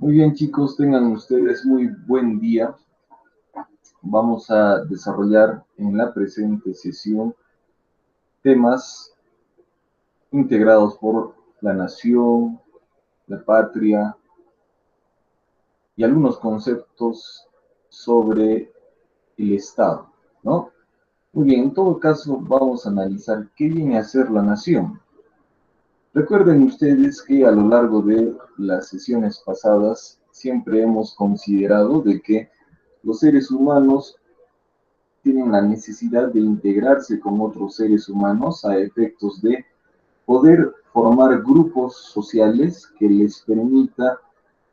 Muy bien, chicos, tengan ustedes muy buen día. Vamos a desarrollar en la presente sesión temas integrados por la nación, la patria y algunos conceptos sobre el Estado, ¿no? Muy bien, en todo caso vamos a analizar qué viene a ser la nación. Recuerden ustedes que a lo largo de las sesiones pasadas siempre hemos considerado de que los seres humanos tienen la necesidad de integrarse con otros seres humanos a efectos de poder formar grupos sociales que les permita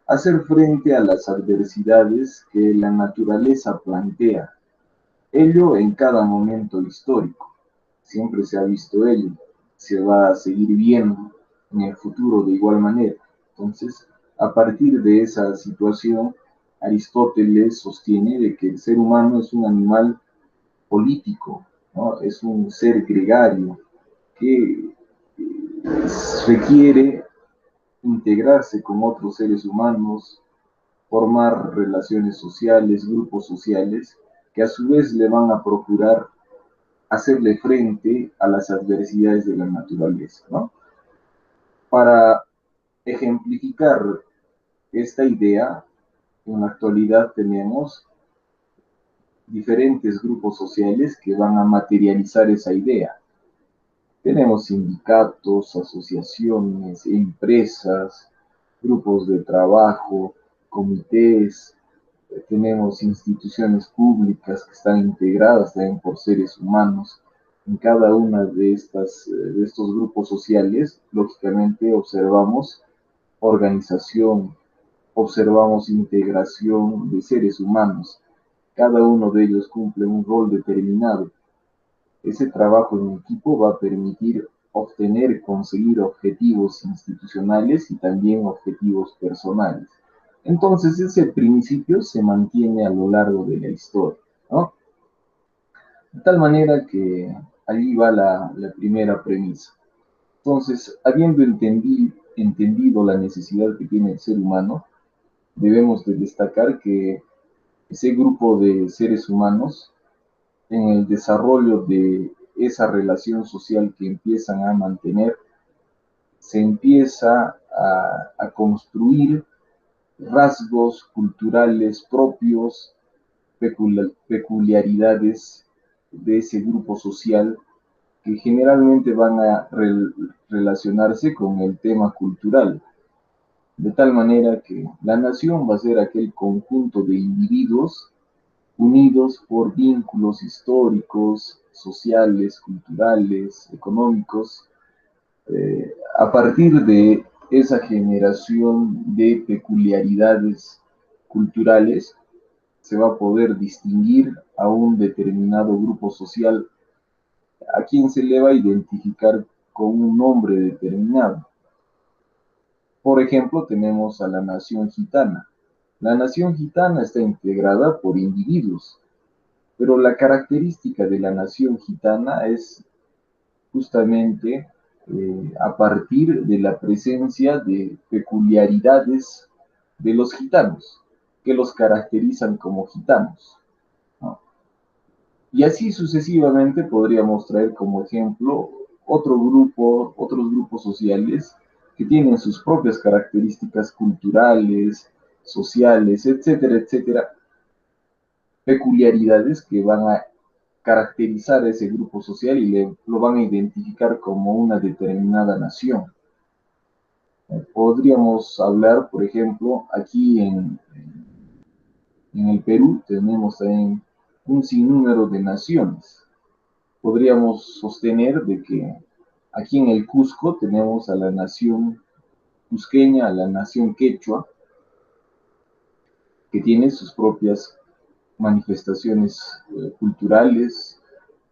hacer frente a las adversidades que la naturaleza plantea. Ello en cada momento histórico. Siempre se ha visto ello. Se va a seguir viendo en el futuro de igual manera. Entonces, a partir de esa situación, Aristóteles sostiene de que el ser humano es un animal político, ¿no? Es un ser gregario que requiere integrarse con otros seres humanos, formar relaciones sociales, grupos sociales, que a su vez le van a procurar hacerle frente a las adversidades de la naturaleza, ¿no? Para ejemplificar esta idea, en la actualidad tenemos diferentes grupos sociales que van a materializar esa idea. Tenemos sindicatos, asociaciones, empresas, grupos de trabajo, comités, tenemos instituciones públicas que están integradas también por seres humanos. En cada una de estos grupos sociales, lógicamente observamos organización, observamos integración de seres humanos. Cada uno de ellos cumple un rol determinado. Ese trabajo en equipo va a permitir obtener y conseguir objetivos institucionales y también objetivos personales. Entonces ese principio se mantiene a lo largo de la historia, ¿no? De tal manera que allí va la primera premisa. Entonces, habiendo entendido la necesidad que tiene el ser humano, debemos de destacar que ese grupo de seres humanos en el desarrollo de esa relación social que empiezan a mantener, se empieza a construir rasgos culturales propios, peculiaridades de ese grupo social que generalmente van a relacionarse con el tema cultural, de tal manera que la nación va a ser aquel conjunto de individuos unidos por vínculos históricos, sociales, culturales, económicos, a partir de esa generación de peculiaridades culturales, se va a poder distinguir a un determinado grupo social a quien se le va a identificar con un nombre determinado. Por ejemplo, tenemos a la nación gitana. La nación gitana está integrada por individuos, pero la característica de la nación gitana es justamente a partir de la presencia de peculiaridades de los gitanos, que los caracterizan como gitanos, ¿no? Y así sucesivamente podríamos traer como ejemplo otros grupos sociales que tienen sus propias características culturales, sociales, etcétera, etcétera, peculiaridades que van a caracterizar a ese grupo social y lo van a identificar como una determinada nación. Podríamos hablar, por ejemplo, aquí en el Perú tenemos también un sinnúmero de naciones. Podríamos sostener de que aquí en el Cusco tenemos a la nación cusqueña, a la nación quechua, que tiene sus propias manifestaciones culturales,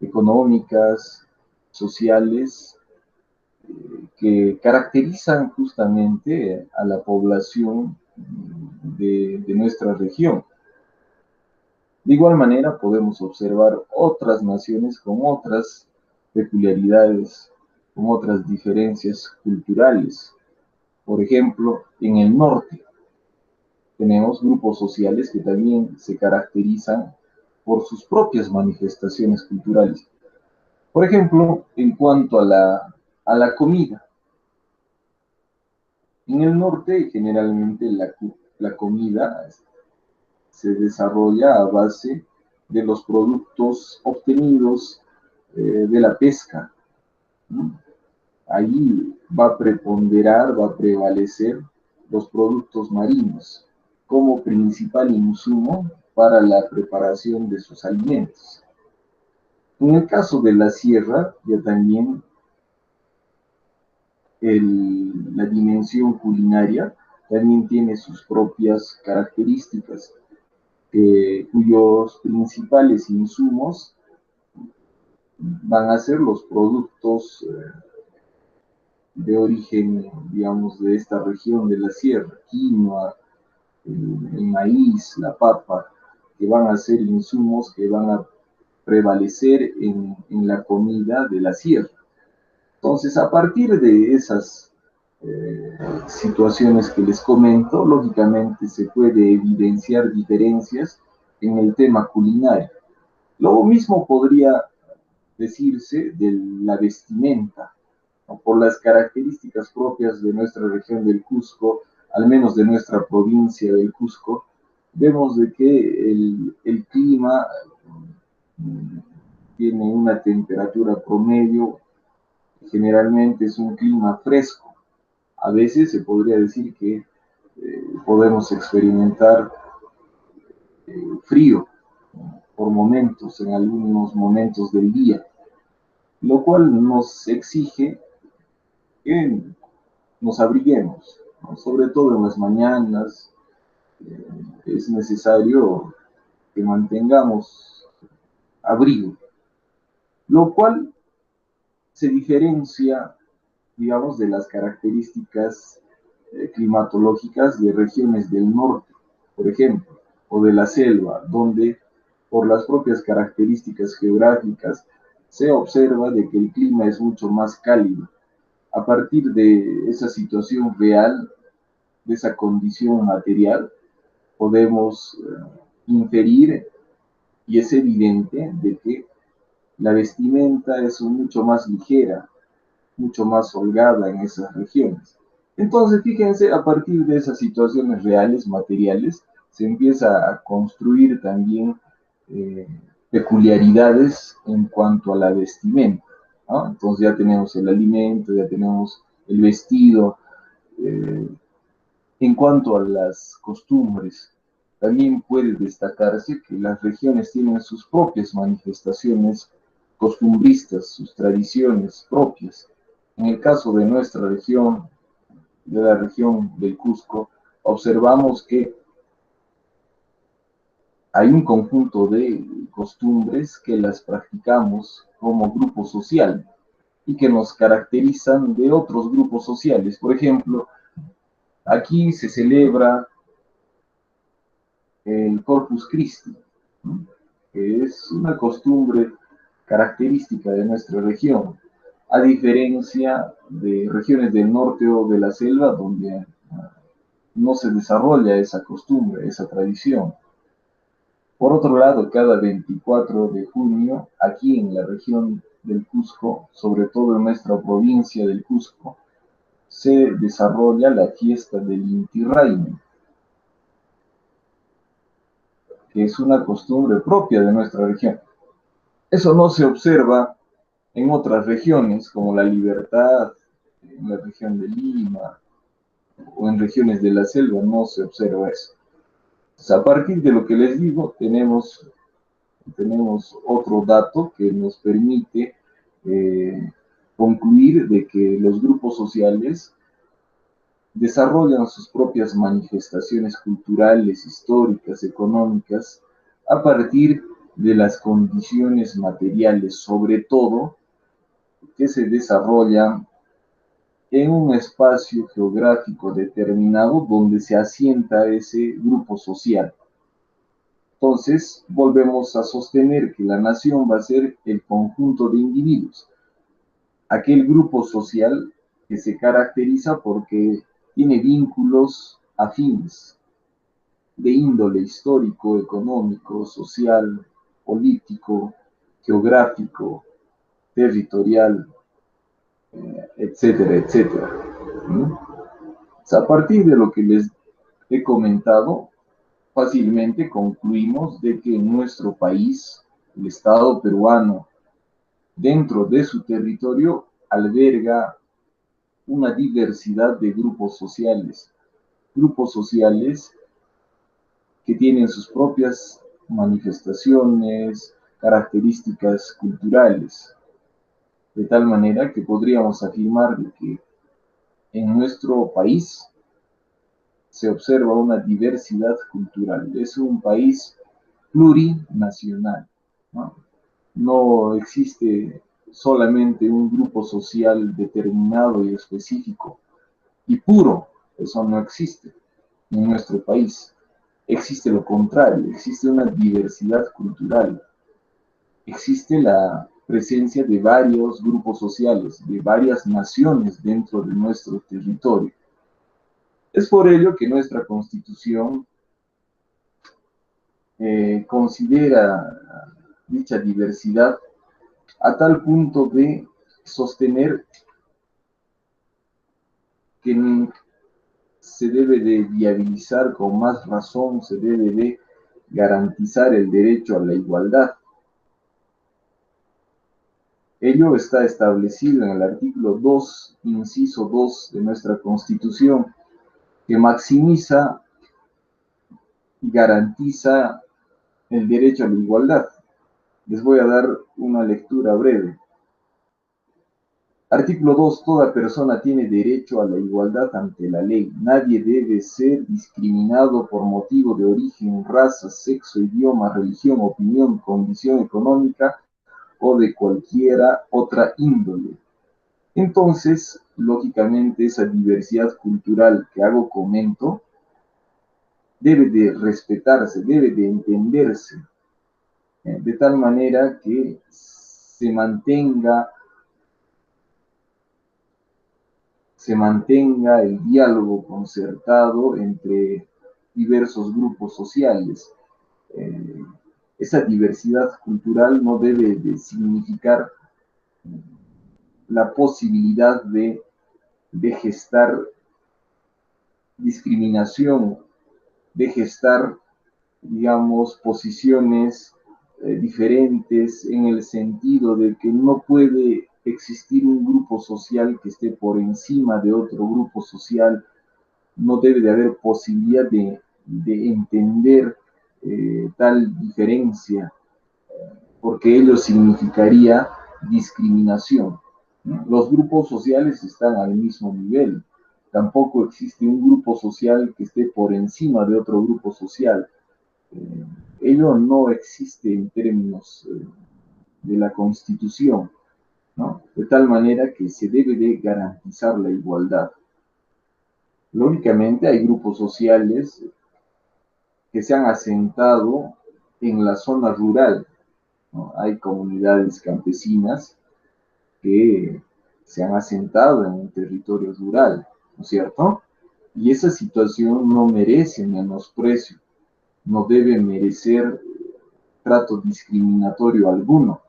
económicas, sociales, que caracterizan justamente a la población de nuestra región. De igual manera podemos observar otras naciones con otras peculiaridades, con otras diferencias culturales. Por ejemplo, en el norte. tenemos grupos sociales que también se caracterizan por sus propias manifestaciones culturales. Por ejemplo, en cuanto a la comida. En el norte, generalmente la comida se desarrolla a base de los productos obtenidos de la pesca, ¿no? Ahí va a preponderar, va a prevalecer los productos marinos como principal insumo para la preparación de sus alimentos. En el caso de la sierra, ya también la dimensión culinaria también tiene sus propias características, cuyos principales insumos van a ser los productos de origen, digamos, de esta región de la sierra, quinoa, el maíz, la papa, que van a ser insumos que van a prevalecer en la comida de la sierra. Entonces, a partir de esas situaciones que les comento, lógicamente se puede evidenciar diferencias en el tema culinario. Lo mismo podría decirse de la vestimenta, ¿no? Por las características propias de nuestra región del Cusco, al menos de nuestra provincia del Cusco, vemos de que el clima tiene una temperatura promedio, generalmente es un clima fresco. A veces se podría decir que podemos experimentar frío por momentos, en algunos momentos del día, lo cual nos exige que nos abriguemos, ¿no? Sobre todo en las mañanas, es necesario que mantengamos abrigo, lo cual se diferencia, digamos, de las características climatológicas de regiones del norte, por ejemplo, o de la selva, donde por las propias características geográficas se observa de que el clima es mucho más cálido. A partir de esa situación real, de esa condición material, podemos inferir, y es evidente, de que la vestimenta es mucho más ligera, mucho más holgada en esas regiones. Entonces, fíjense, a partir de esas situaciones reales, materiales, se empieza a construir también eh, peculiaridades en cuanto a la vestimenta, ¿no? Entonces ya tenemos el alimento, ya tenemos el vestido. eh, en cuanto a las costumbres, también puede destacarse que las regiones tienen sus propias manifestaciones costumbristas, sus tradiciones propias. En el caso de nuestra región, de la región del Cusco, observamos que hay un conjunto de costumbres que las practicamos como grupo social y que nos caracterizan de otros grupos sociales. Por ejemplo, aquí se celebra el Corpus Christi, ¿no? Que es una costumbre característica de nuestra región, a diferencia de regiones del norte o de la selva donde no se desarrolla esa costumbre, esa tradición. Por otro lado, cada 24 de junio, aquí en la región del Cusco, sobre todo en nuestra provincia del Cusco, se desarrolla la fiesta del Inti Raymi, que es una costumbre propia de nuestra región. Eso no se observa en otras regiones, como la Libertad, en la región de Lima o en regiones de la selva, no se observa eso. Entonces, a partir de lo que les digo, tenemos otro dato que nos permite concluir de que los grupos sociales desarrollan sus propias manifestaciones culturales, históricas, económicas, a partir de las condiciones materiales, sobre todo, que se desarrollan en un espacio geográfico determinado donde se asienta ese grupo social. Entonces, volvemos a sostener que la nación va a ser el conjunto de individuos, aquel grupo social que se caracteriza porque tiene vínculos afines, de índole histórico, económico, social, político, geográfico, territorial, etcétera, etcétera. ¿Mm? A partir de lo que les he comentado, fácilmente concluimos de que nuestro país, el Estado peruano, dentro de su territorio, alberga una diversidad de grupos sociales que tienen sus propias manifestaciones, características culturales, de tal manera que podríamos afirmar que en nuestro país se observa una diversidad cultural. Es un país plurinacional, ¿no? No existe solamente un grupo social determinado y específico y puro, eso no existe en nuestro país. Existe lo contrario, existe una diversidad cultural, existe la presencia de varios grupos sociales, de varias naciones dentro de nuestro territorio. Es por ello que nuestra Constitución considera dicha diversidad a tal punto de sostener que se debe de viabilizar con más razón, se debe de garantizar el derecho a la igualdad. Ello está establecido en el artículo 2, inciso 2 de nuestra Constitución, que maximiza y garantiza el derecho a la igualdad. Les voy a dar una lectura breve. Artículo 2. Toda persona tiene derecho a la igualdad ante la ley. Nadie debe ser discriminado por motivo de origen, raza, sexo, idioma, religión, opinión, condición económica o de cualquiera otra índole. Entonces, lógicamente, esa diversidad cultural que hago comento debe de respetarse, debe de entenderse, de tal manera que se mantenga el diálogo concertado entre diversos grupos sociales. Eh, Esa diversidad cultural no debe de significar la posibilidad de gestar discriminación, de gestar, digamos, posiciones diferentes en el sentido de que no puede existir un grupo social que esté por encima de otro grupo social, no debe de haber posibilidad de entender tal diferencia, porque ello significaría discriminación. Los grupos sociales están al mismo nivel. Tampoco existe un grupo social que esté por encima de otro grupo social. Eh, Ello no existe en términos de la Constitución, ¿no? De tal manera que se debe de garantizar la igualdad. Lógicamente hay grupos sociales que se han asentado en la zona rural, ¿no? Hay comunidades campesinas que se han asentado en un territorio rural, ¿no es cierto? Y esa situación no merece menosprecio, no debe merecer trato discriminatorio alguno.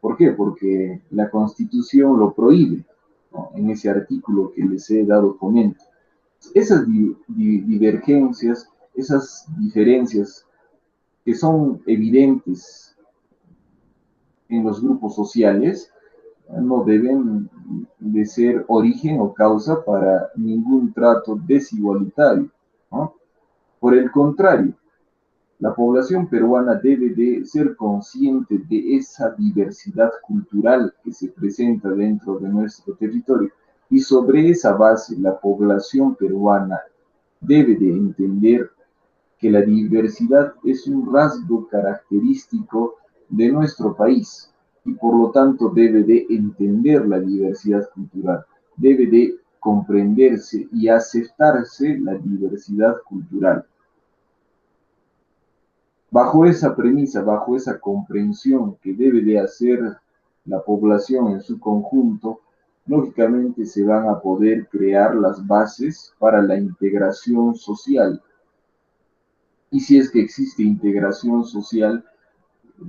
¿Por qué? Porque la Constitución lo prohíbe, ¿no? En ese artículo que les he dado comento. Esas divergencias, esas diferencias que son evidentes en los grupos sociales, no deben de ser origen o causa para ningún trato desigualitario, ¿no? Por el contrario, la población peruana debe de ser consciente de esa diversidad cultural que se presenta dentro de nuestro territorio y sobre esa base la población peruana debe de entender que la diversidad es un rasgo característico de nuestro país y por lo tanto debe de entender la diversidad cultural, debe de comprenderse y aceptarse la diversidad cultural. Bajo esa premisa, bajo esa comprensión que debe de hacer la población en su conjunto, lógicamente se van a poder crear las bases para la integración social. Y si es que existe integración social,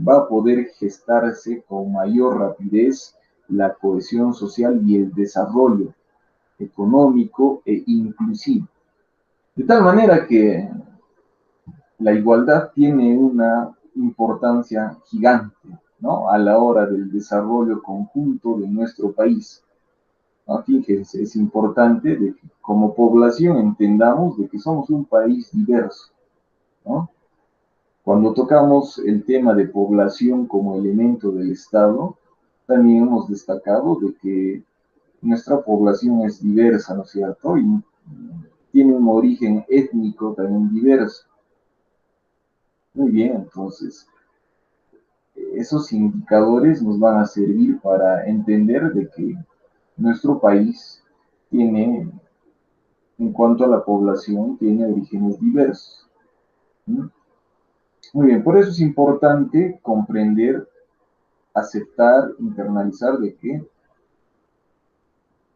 va a poder gestarse con mayor rapidez la cohesión social y el desarrollo económico e inclusivo. De tal manera que la igualdad tiene una importancia gigante, ¿no?, a la hora del desarrollo conjunto de nuestro país. ¿No? Fíjense, es importante de que como población entendamos de que somos un país diverso, ¿no? Cuando tocamos el tema de población como elemento del Estado, también hemos destacado de que nuestra población es diversa, ¿no es cierto? Y tiene un origen étnico también diverso. Muy bien, entonces, esos indicadores nos van a servir para entender de que nuestro país tiene, en cuanto a la población, tiene orígenes diversos. ¿Sí? Muy bien, por eso es importante comprender, aceptar, internalizar de que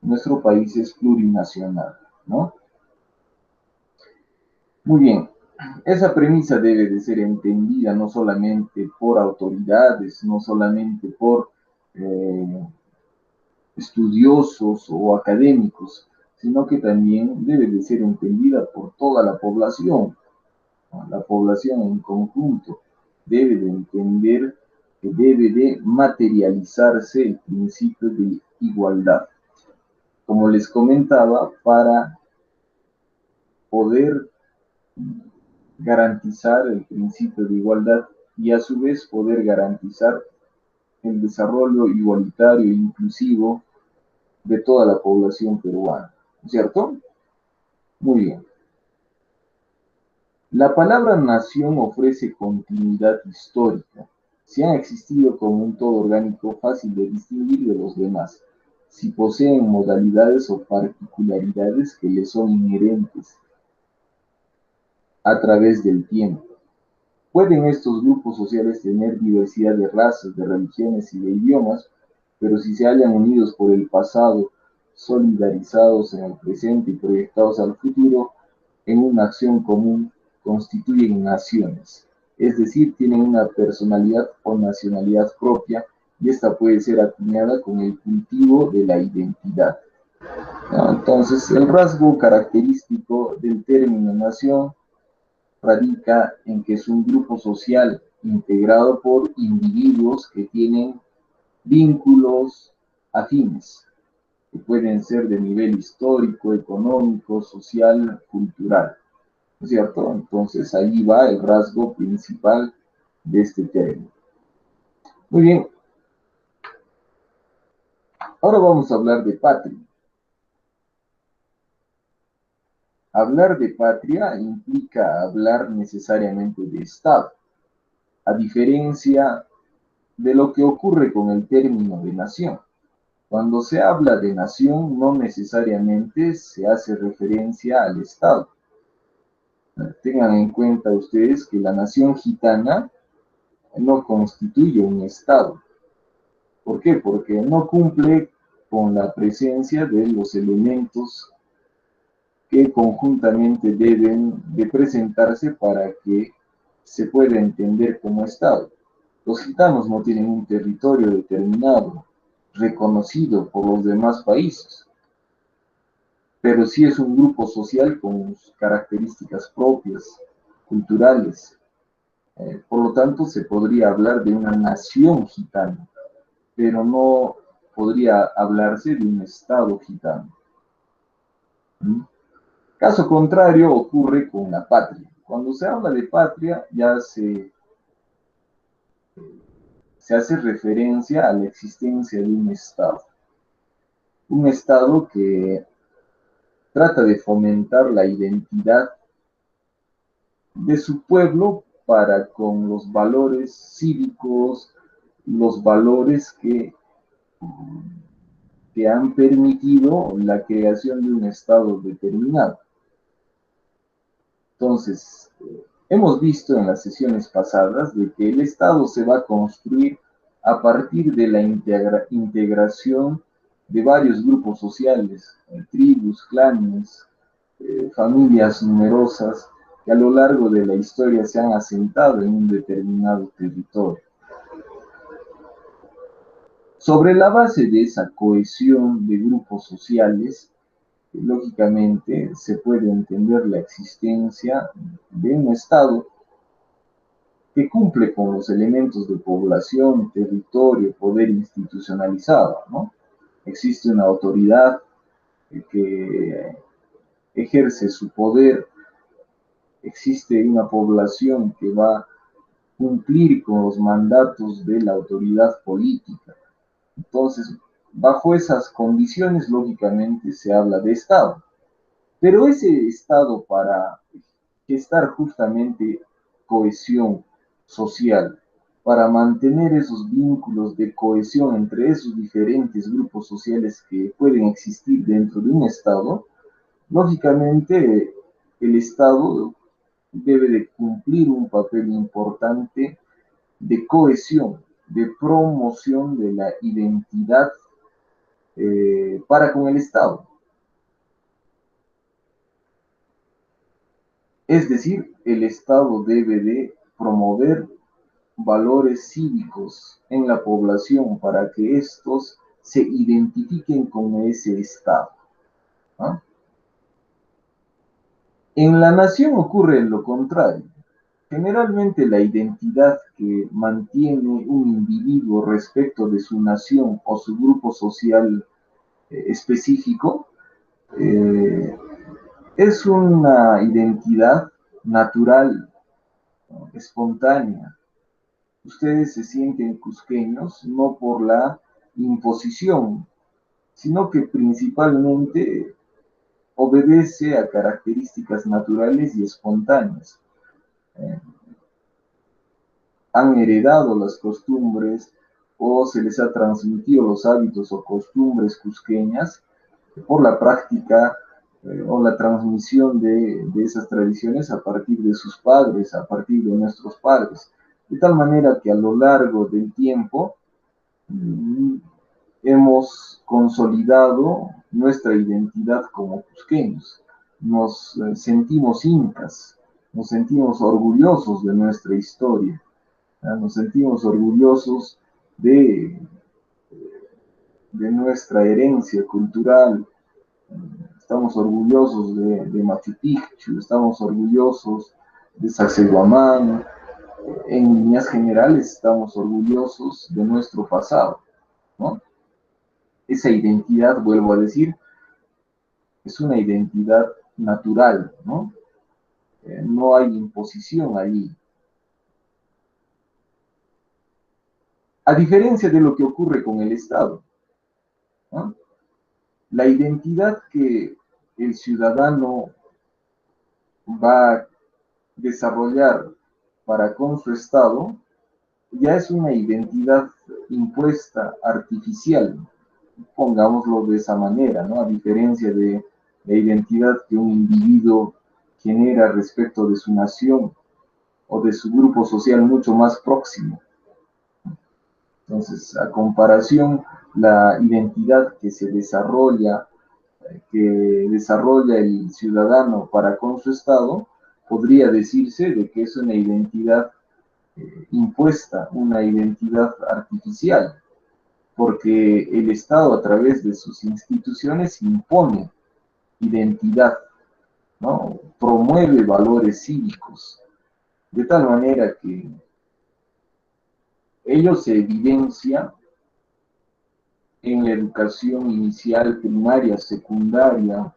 nuestro país es plurinacional, ¿no? Muy bien, esa premisa debe de ser entendida no solamente por autoridades, no solamente por estudiosos o académicos, sino que también debe de ser entendida por toda la población, ¿no? La población en conjunto debe de entender que debe de materializarse el principio de igualdad. Como les comentaba, para poder garantizar el principio de igualdad y a su vez poder garantizar el desarrollo igualitario e inclusivo de toda la población peruana, ¿cierto? Muy bien. La palabra nación ofrece continuidad histórica. Si han existido como un todo orgánico fácil de distinguir de los demás, si poseen modalidades o particularidades que les son inherentes a través del tiempo. Pueden estos grupos sociales tener diversidad de razas, de religiones y de idiomas, pero si se hallan unidos por el pasado, solidarizados en el presente y proyectados al futuro en una acción común, constituyen naciones. Es decir, tienen una personalidad o nacionalidad propia y esta puede ser acuñada con el cultivo de la identidad, ¿no? Entonces, el rasgo característico del término nación radica en que es un grupo social integrado por individuos que tienen vínculos afines, que pueden ser de nivel histórico, económico, social, cultural, ¿no es cierto? Entonces ahí va el rasgo principal de este término. Muy bien, ahora vamos a hablar de patria. Hablar de patria implica hablar necesariamente de Estado, a diferencia de lo que ocurre con el término de nación. Cuando se habla de nación, no necesariamente se hace referencia al Estado. Tengan en cuenta ustedes que la nación gitana no constituye un Estado. ¿Por qué? Porque no cumple con la presencia de los elementos que conjuntamente deben de presentarse para que se pueda entender como Estado. Los gitanos no tienen un territorio determinado, reconocido por los demás países, pero sí es un grupo social con sus características propias, culturales. Por lo tanto, se podría hablar de una nación gitana, pero no podría hablarse de un Estado gitano. ¿Mm? Caso contrario ocurre con la patria. Cuando se habla de patria ya se hace referencia a la existencia de un Estado. Un Estado que trata de fomentar la identidad de su pueblo para con los valores cívicos, los valores que han permitido la creación de un Estado determinado. Entonces, hemos visto en las sesiones pasadas de que el Estado se va a construir a partir de la integración de varios grupos sociales, tribus, clanes, familias numerosas, que a lo largo de la historia se han asentado en un determinado territorio. Sobre la base de esa cohesión de grupos sociales, lógicamente se puede entender la existencia de un Estado que cumple con los elementos de población, territorio, poder institucionalizado, ¿no? Existe una autoridad que ejerce su poder, existe una población que va a cumplir con los mandatos de la autoridad política. Entonces, bajo esas condiciones, lógicamente, se habla de Estado. Pero ese Estado, para gestar justamente cohesión social, para mantener esos vínculos de cohesión entre esos diferentes grupos sociales que pueden existir dentro de un Estado, lógicamente el Estado debe de cumplir un papel importante de cohesión, de promoción de la identidad para con el Estado. Es decir, el Estado debe de promover valores cívicos en la población para que estos se identifiquen con ese Estado, ¿no? En la nación ocurre lo contrario. Generalmente la identidad que mantiene un individuo respecto de su nación o su grupo social específico eh, es una identidad natural, ¿no? Espontánea. Ustedes se sienten cusqueños no por la imposición, sino que principalmente obedece a características naturales y espontáneas. Eh, Han heredado las costumbres o se les ha transmitido los hábitos o costumbres cusqueñas por la práctica o la transmisión de esas tradiciones a partir de sus padres, a partir de nuestros padres. De tal manera que a lo largo del tiempo hemos consolidado nuestra identidad como cusqueños. Nos sentimos incas, nos sentimos orgullosos de nuestra historia, ¿ya? Nos sentimos orgullosos de nuestra herencia cultural, estamos orgullosos de Machu Picchu, estamos orgullosos de Sacsayhuamán, en líneas generales estamos orgullosos de nuestro pasado, ¿no? Esa identidad, vuelvo a decir, es una identidad natural, ¿no? No hay imposición ahí. A diferencia de lo que ocurre con el Estado, ¿no? La identidad que el ciudadano va a desarrollar para con su Estado ya es una identidad impuesta, artificial, pongámoslo de esa manera, ¿no? A diferencia de la identidad que un individuo genera respecto de su nación o de su grupo social mucho más próximo. Entonces, a comparación, la identidad que desarrolla el ciudadano para con su Estado, podría decirse de que es una identidad impuesta, una identidad artificial, porque el Estado a través de sus instituciones impone identidad, ¿no? Promueve valores cívicos, de tal manera que ello se evidencia en la educación inicial, primaria, secundaria,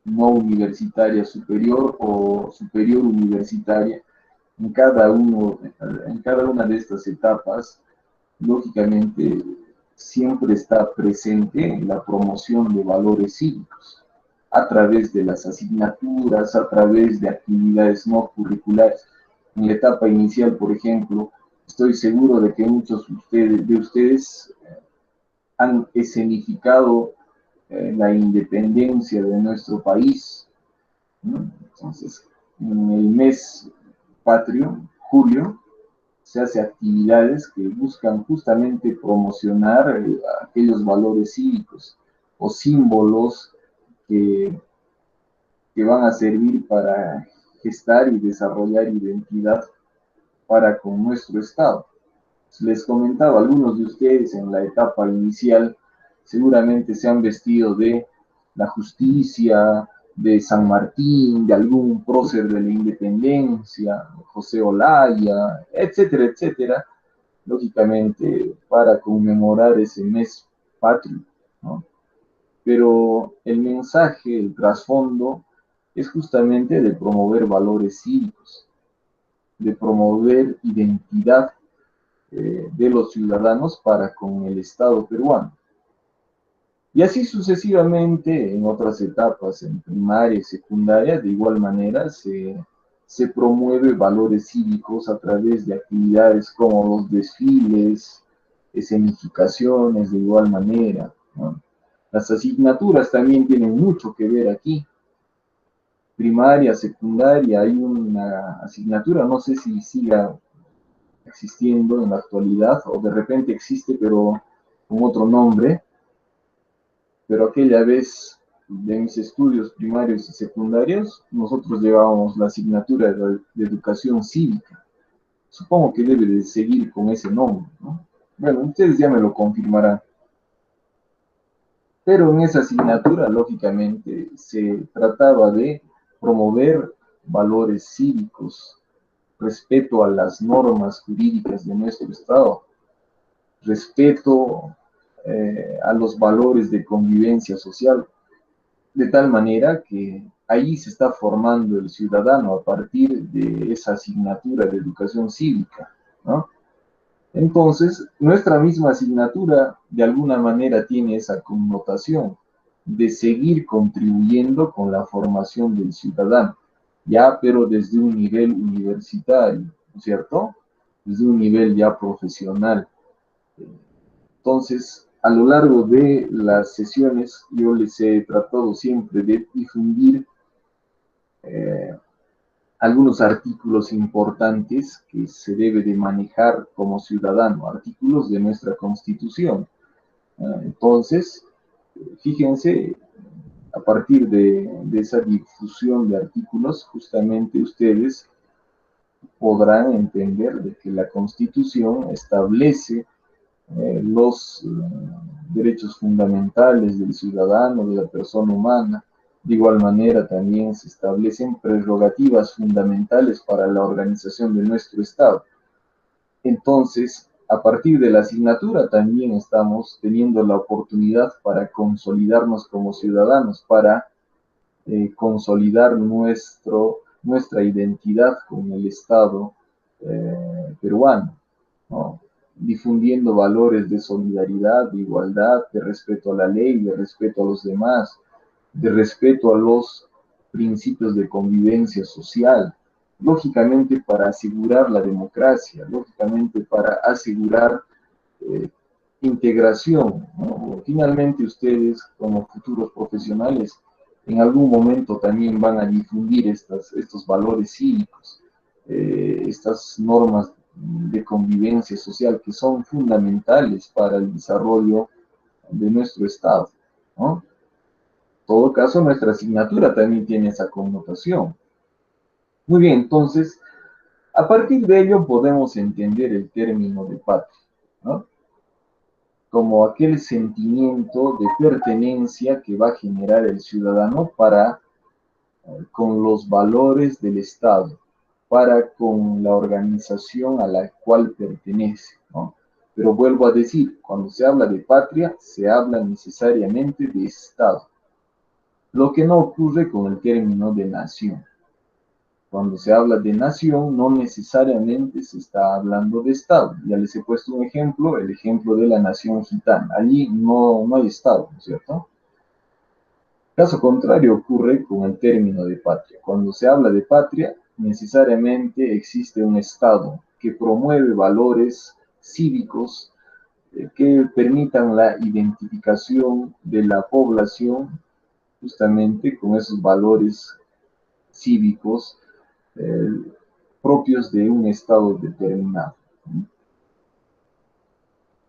no universitaria superior o superior universitaria. En cada una de estas etapas, lógicamente, siempre está presente la promoción de valores cívicos a través de las asignaturas, a través de actividades no curriculares. En la etapa inicial, por ejemplo, estoy seguro de que muchos de ustedes han escenificado la independencia de nuestro país, ¿no? Entonces, en el mes patrio, julio, se hace actividades que buscan justamente promocionar aquellos valores cívicos o símbolos que, que van a servir para gestar y desarrollar identidad para con nuestro Estado. Les comentaba, algunos de ustedes en la etapa inicial seguramente se han vestido de la justicia, de San Martín, de algún prócer de la independencia, José Olaya, etcétera, etcétera, lógicamente para conmemorar ese mes patrio, ¿no? Pero el mensaje, el trasfondo, es justamente de promover valores cívicos, de promover identidad de los ciudadanos para con el Estado peruano. Y así sucesivamente en otras etapas, en primaria y secundaria, de igual manera se promueve valores cívicos a través de actividades como los desfiles, escenificaciones, de igual manera, ¿no? Las asignaturas también tienen mucho que ver aquí. Primaria, secundaria, hay una asignatura, no sé si siga existiendo en la actualidad o de repente existe pero con otro nombre, pero aquella vez de mis estudios primarios y secundarios, nosotros llevábamos la asignatura de educación cívica. Supongo que debe de seguir con ese nombre, ¿no? Bueno, ustedes ya me lo confirmarán. Pero en esa asignatura, lógicamente, se trataba de promover valores cívicos, respeto a las normas jurídicas de nuestro Estado, respeto a los valores de convivencia social, de tal manera que ahí se está formando el ciudadano a partir de esa asignatura de educación cívica, ¿no? Entonces, nuestra misma asignatura de alguna manera tiene esa connotación de seguir contribuyendo con la formación del ciudadano, ya pero desde un nivel universitario, ¿no es cierto? Desde un nivel ya profesional. Entonces, a lo largo de las sesiones, yo les he tratado siempre de difundir eh, algunos artículos importantes que se debe de manejar como ciudadano, artículos de nuestra Constitución. Entonces, fíjense, a partir de esa difusión de artículos, justamente ustedes podrán entender de que la Constitución establece los derechos fundamentales del ciudadano, de la persona humana. De igual manera, también se establecen prerrogativas fundamentales para la organización de nuestro Estado. Entonces, a partir de la asignatura también estamos teniendo la oportunidad para consolidarnos como ciudadanos, para consolidar nuestra identidad con el Estado peruano, ¿no? Difundiendo valores de solidaridad, de igualdad, de respeto a la ley, de respeto a los demás, de respeto a los principios de convivencia social, lógicamente para asegurar la democracia, lógicamente para asegurar eh, integración, ¿no? Finalmente ustedes como futuros profesionales en algún momento también van a difundir estos valores cívicos, estas normas de convivencia social que son fundamentales para el desarrollo de nuestro Estado, ¿no? En todo caso, nuestra asignatura también tiene esa connotación. Muy bien, entonces, a partir de ello podemos entender el término de patria, ¿no? Como aquel sentimiento de pertenencia que va a generar el ciudadano para con los valores del Estado, para con la organización a la cual pertenece, ¿no? Pero vuelvo a decir, cuando se habla de patria, se habla necesariamente de Estado, lo que no ocurre con el término de nación. Cuando se habla de nación, no necesariamente se está hablando de Estado. Ya les he puesto un ejemplo, el ejemplo de la nación gitana. Allí no hay Estado, ¿no es cierto? Caso contrario ocurre con el término de patria. Cuando se habla de patria, necesariamente existe un Estado que promueve valores cívicos que permitan la identificación de la población justamente con esos valores cívicos eh, propios de un Estado determinado.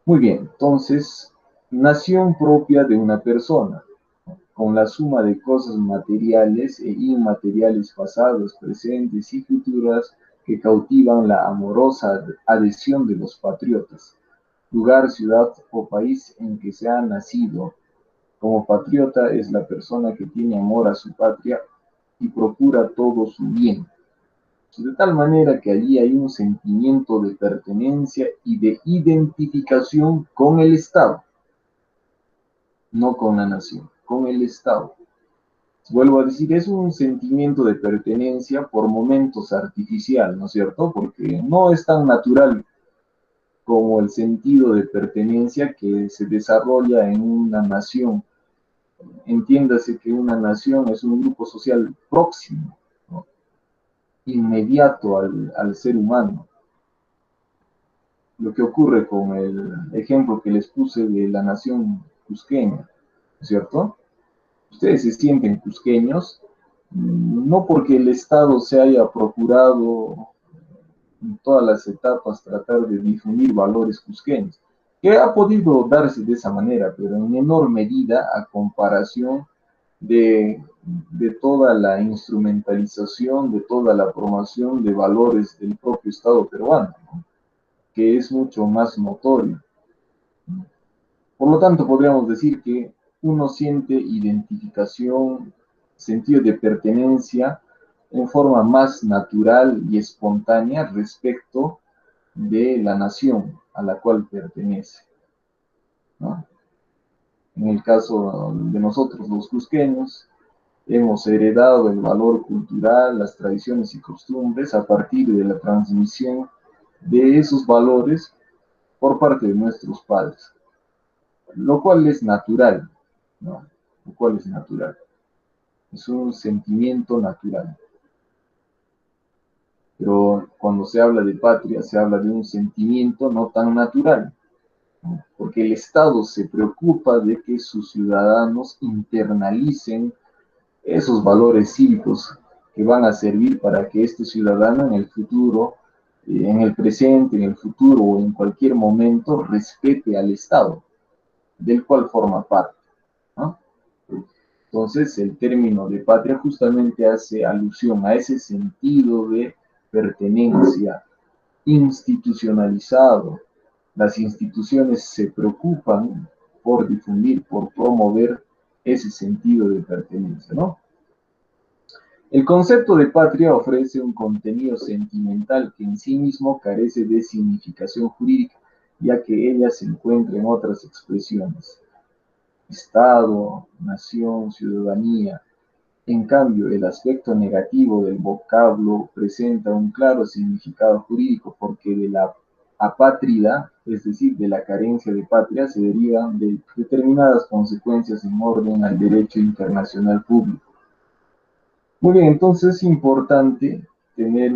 Muy bien, entonces, nación propia de una persona. con la suma de cosas materiales e inmateriales pasadas, presentes y futuras que cautivan la amorosa adhesión de los patriotas, lugar, ciudad o país en que se ha nacido. Como patriota es la persona que tiene amor a su patria y procura todo su bien, de tal manera que allí hay un sentimiento de pertenencia y de identificación con el Estado, no con la nación, con el Estado. Vuelvo a decir, es un sentimiento de pertenencia por momentos artificial, ¿no es cierto? Porque no es tan natural como el sentido de pertenencia que se desarrolla en una nación. Entiéndase que una nación es un grupo social próximo, ¿no? Inmediato al ser humano. Lo que ocurre con el ejemplo que les puse de la nación cusqueña, ¿no es cierto? Ustedes se sienten cusqueños, no porque el Estado se haya procurado en todas las etapas tratar de difundir valores cusqueños, que ha podido darse de esa manera, pero en menor medida a comparación de toda la instrumentalización, de toda la promoción de valores del propio Estado peruano, ¿no? Que es mucho más notorio. Por lo tanto, podríamos decir que uno siente identificación, sentido de pertenencia en forma más natural y espontánea respecto de la nación a la cual pertenece, ¿no? En el caso de nosotros los cusqueños, hemos heredado el valor cultural, las tradiciones y costumbres a partir de la transmisión de esos valores por parte de nuestros padres, lo cual es natural, ¿no? Lo cual es natural. Es un sentimiento natural. Pero cuando se habla de patria, se habla de un sentimiento no tan natural, ¿no? Porque el Estado se preocupa de que sus ciudadanos internalicen esos valores cívicos que van a servir para que este ciudadano en el futuro, en el presente, en el futuro o en cualquier momento respete al Estado del cual forma parte, ¿no? Entonces, el término de patria justamente hace alusión a ese sentido de pertenencia institucionalizado. Las instituciones se preocupan por difundir, por promover ese sentido de pertenencia, ¿no? El concepto de patria ofrece un contenido sentimental que en sí mismo carece de significación jurídica, ya que ella se encuentra en otras expresiones: Estado, nación, ciudadanía. En cambio, el aspecto negativo del vocablo presenta un claro significado jurídico porque de la apátrida, es decir, de la carencia de patria, se derivan de determinadas consecuencias en orden al derecho internacional público. Muy bien, entonces es importante tener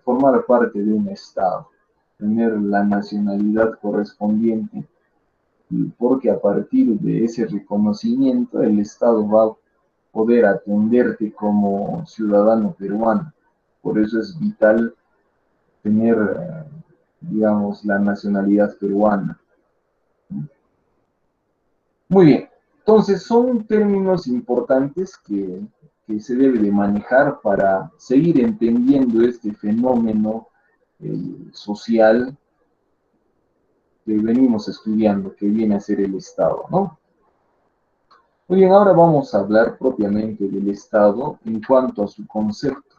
formar parte de un Estado, tener la nacionalidad correspondiente, porque a partir de ese reconocimiento el Estado va a poder atenderte como ciudadano peruano. Por eso es vital tener, digamos, la nacionalidad peruana. Muy bien, entonces son términos importantes que se debe de manejar para seguir entendiendo este fenómeno social que venimos estudiando, que viene a ser el Estado, ¿no? Muy bien, ahora vamos a hablar propiamente del Estado en cuanto a su concepto.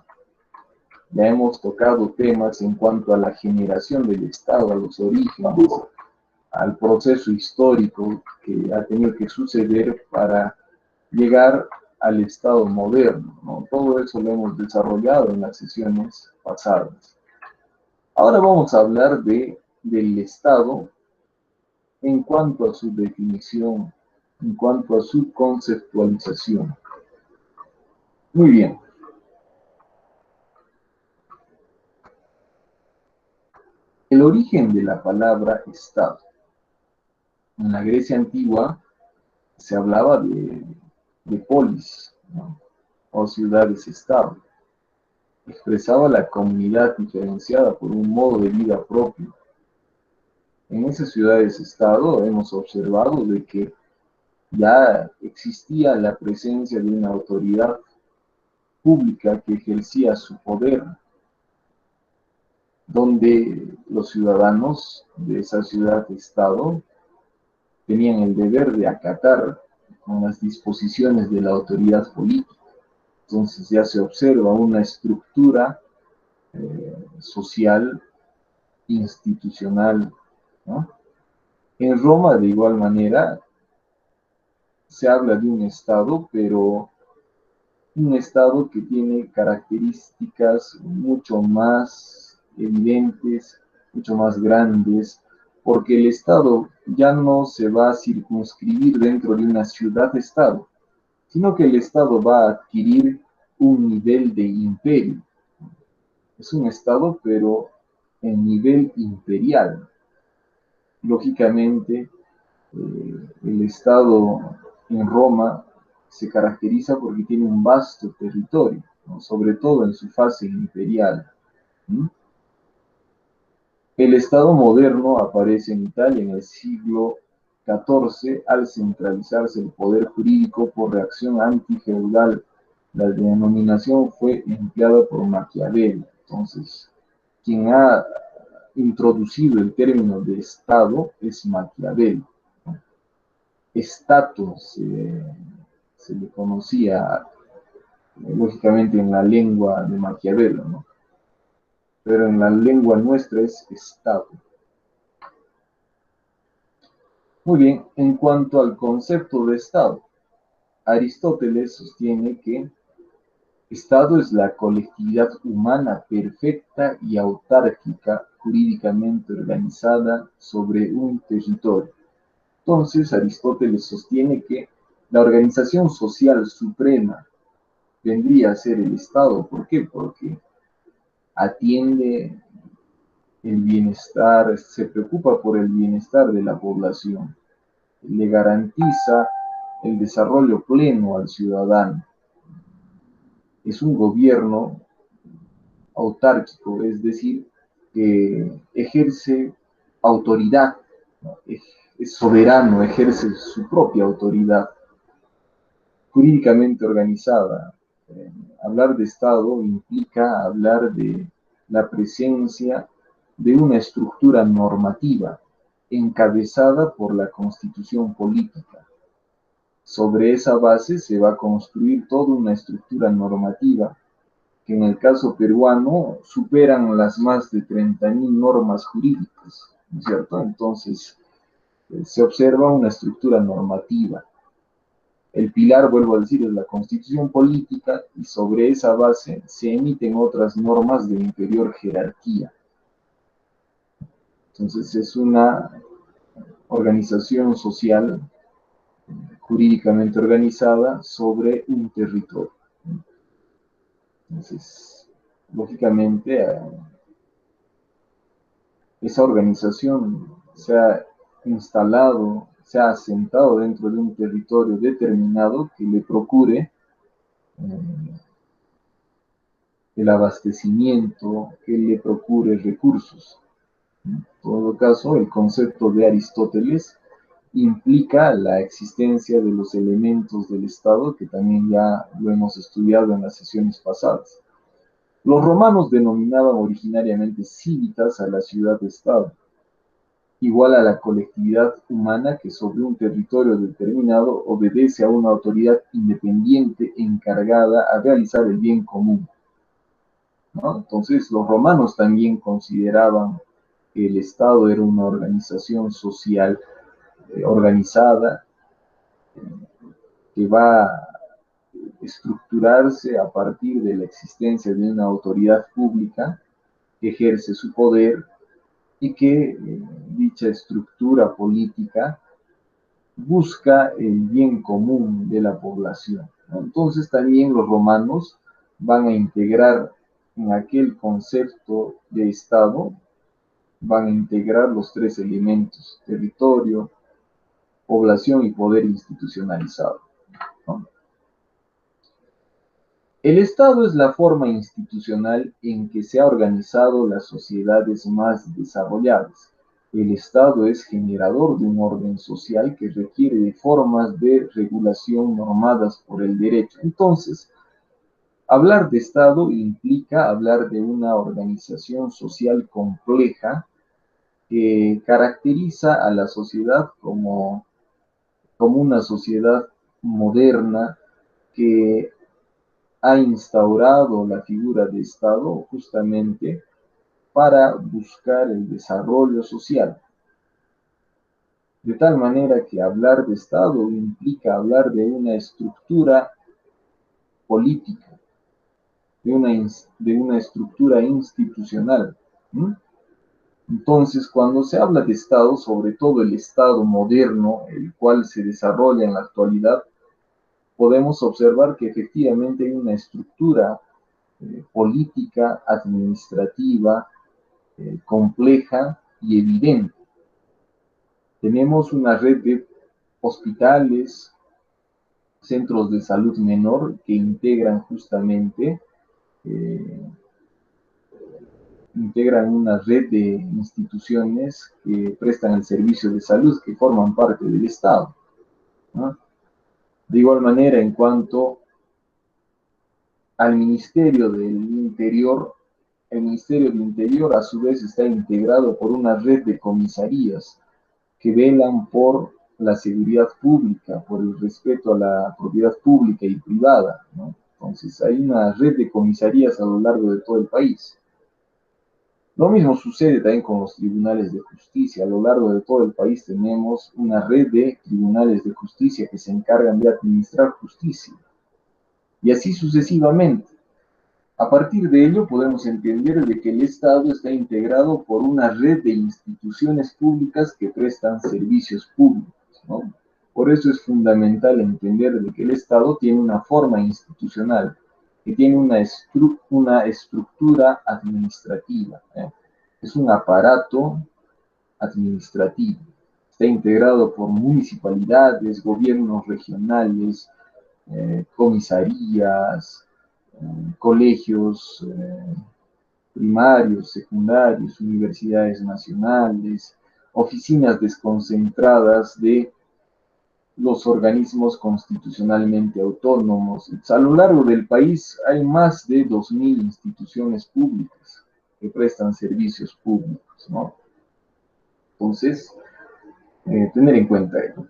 Ya hemos tocado temas en cuanto a la generación del Estado, a los orígenes, al proceso histórico que ha tenido que suceder para llegar al Estado moderno, ¿no? Todo eso lo hemos desarrollado en las sesiones pasadas. Ahora vamos a hablar del Estado en cuanto a su definición, en cuanto a su conceptualización. Muy bien. El origen de la palabra Estado. En la Grecia antigua se hablaba de polis, ¿no? O ciudades-estado. Expresaba la comunidad diferenciada por un modo de vida propio. En esas ciudades-estado hemos observado de que ya existía la presencia de una autoridad pública que ejercía su poder, donde los ciudadanos de esa ciudad-estado tenían el deber de acatar con las disposiciones de la autoridad política. Entonces ya se observa una estructura social, institucional, ¿no? En Roma, de igual manera, se habla de un Estado, pero un Estado que tiene características mucho más evidentes, mucho más grandes, porque el Estado ya no se va a circunscribir dentro de una ciudad-estado, sino que el Estado va a adquirir un nivel de imperio. Es un Estado, pero en nivel imperial. Lógicamente, el Estado en Roma se caracteriza porque tiene un vasto territorio, ¿no? Sobre todo en su fase imperial. ¿Sí? El Estado moderno aparece en Italia en el siglo XIV al centralizarse el poder jurídico por reacción antifeudal. La denominación fue empleada por Maquiavelo. Entonces, quien ha introducido el término de Estado es Maquiavelo. Estatus se le conocía lógicamente en la lengua de Maquiavelo, ¿no? Pero en la lengua nuestra es Estado. Muy bien, en cuanto al concepto de Estado, Aristóteles sostiene que Estado es la colectividad humana perfecta y autárquica, jurídicamente organizada sobre un territorio. Entonces, Aristóteles sostiene que la organización social suprema vendría a ser el Estado. ¿Por qué? Porque atiende el bienestar, se preocupa por el bienestar de la población, le garantiza el desarrollo pleno al ciudadano. Es un gobierno autárquico, es decir, que ejerce autoridad, ¿no? Es soberano, ejerce su propia autoridad jurídicamente organizada. Hablar de Estado implica hablar de la presencia de una estructura normativa encabezada por la Constitución política. Sobre esa base se va a construir toda una estructura normativa que en el caso peruano superan las más de 30.000 normas jurídicas, ¿no es cierto? Entonces, se observa una estructura normativa. El pilar, vuelvo a decir, es la constitución política y sobre esa base se emiten otras normas de inferior jerarquía. Entonces es una organización social jurídicamente organizada sobre un territorio. Entonces, lógicamente, esa organización se ha instalado, se ha asentado dentro de un territorio determinado que le procure el abastecimiento, que le procure recursos. En todo caso, el concepto de Aristóteles implica la existencia de los elementos del Estado, que también ya lo hemos estudiado en las sesiones pasadas. Los romanos denominaban originariamente civitas a la ciudad-estado, igual a la colectividad humana que sobre un territorio determinado obedece a una autoridad independiente encargada a realizar el bien común, ¿no? Entonces, los romanos también consideraban que el Estado era una organización social organizada que va a estructurarse a partir de la existencia de una autoridad pública que ejerce su poder y que dicha estructura política busca el bien común de la población, ¿no? Entonces también los romanos van a integrar en aquel concepto de Estado, van a integrar los tres elementos: territorio, población y poder institucionalizado, ¿no? El Estado es la forma institucional en que se han organizado las sociedades más desarrolladas. El Estado es generador de un orden social que requiere de formas de regulación normadas por el derecho. Entonces, hablar de Estado implica hablar de una organización social compleja que caracteriza a la sociedad como una sociedad moderna que ha instaurado la figura de Estado justamente para buscar el desarrollo social. De tal manera que hablar de Estado implica hablar de una estructura política, de una estructura institucional. ¿Mm? Entonces, cuando se habla de Estado, sobre todo el Estado moderno, el cual se desarrolla en la actualidad, podemos observar que efectivamente hay una estructura política, administrativa, compleja y evidente. Tenemos una red de hospitales, centros de salud menor que eh, integran una red de instituciones que prestan el servicio de salud, que forman parte del Estado, ¿no? De igual manera, en cuanto al Ministerio del Interior, el Ministerio del Interior a su vez está integrado por una red de comisarías que velan por la seguridad pública, por el respeto a la propiedad pública y privada, ¿no? Entonces hay una red de comisarías a lo largo de todo el país. Lo mismo sucede también con los tribunales de justicia. A lo largo de todo el país tenemos una red de tribunales de justicia que se encargan de administrar justicia. Y así sucesivamente. A partir de ello podemos entender de que el Estado está integrado por una red de instituciones públicas que prestan servicios públicos, ¿no? Por eso es fundamental entender de que el Estado tiene una forma institucional, que tiene una estructura administrativa, ¿eh? Es un aparato administrativo. Está integrado por municipalidades, gobiernos regionales, comisarías, colegios primarios, secundarios, universidades nacionales, oficinas desconcentradas de los organismos constitucionalmente autónomos. A lo largo del país hay más de 2.000 instituciones públicas que prestan servicios públicos, ¿no? Entonces, tener en cuenta ello.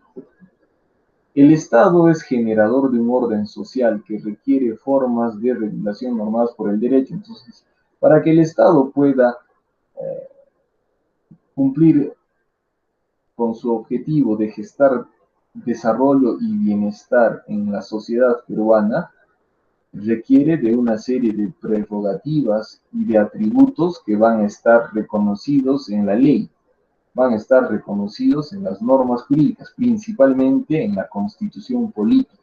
El Estado es generador de un orden social que requiere formas de regulación normadas por el derecho. Entonces, para que el Estado pueda cumplir con su objetivo de gestar desarrollo y bienestar en la sociedad peruana, requiere de una serie de prerrogativas y de atributos que van a estar reconocidos en la ley, van a estar reconocidos en las normas jurídicas, principalmente en la Constitución política.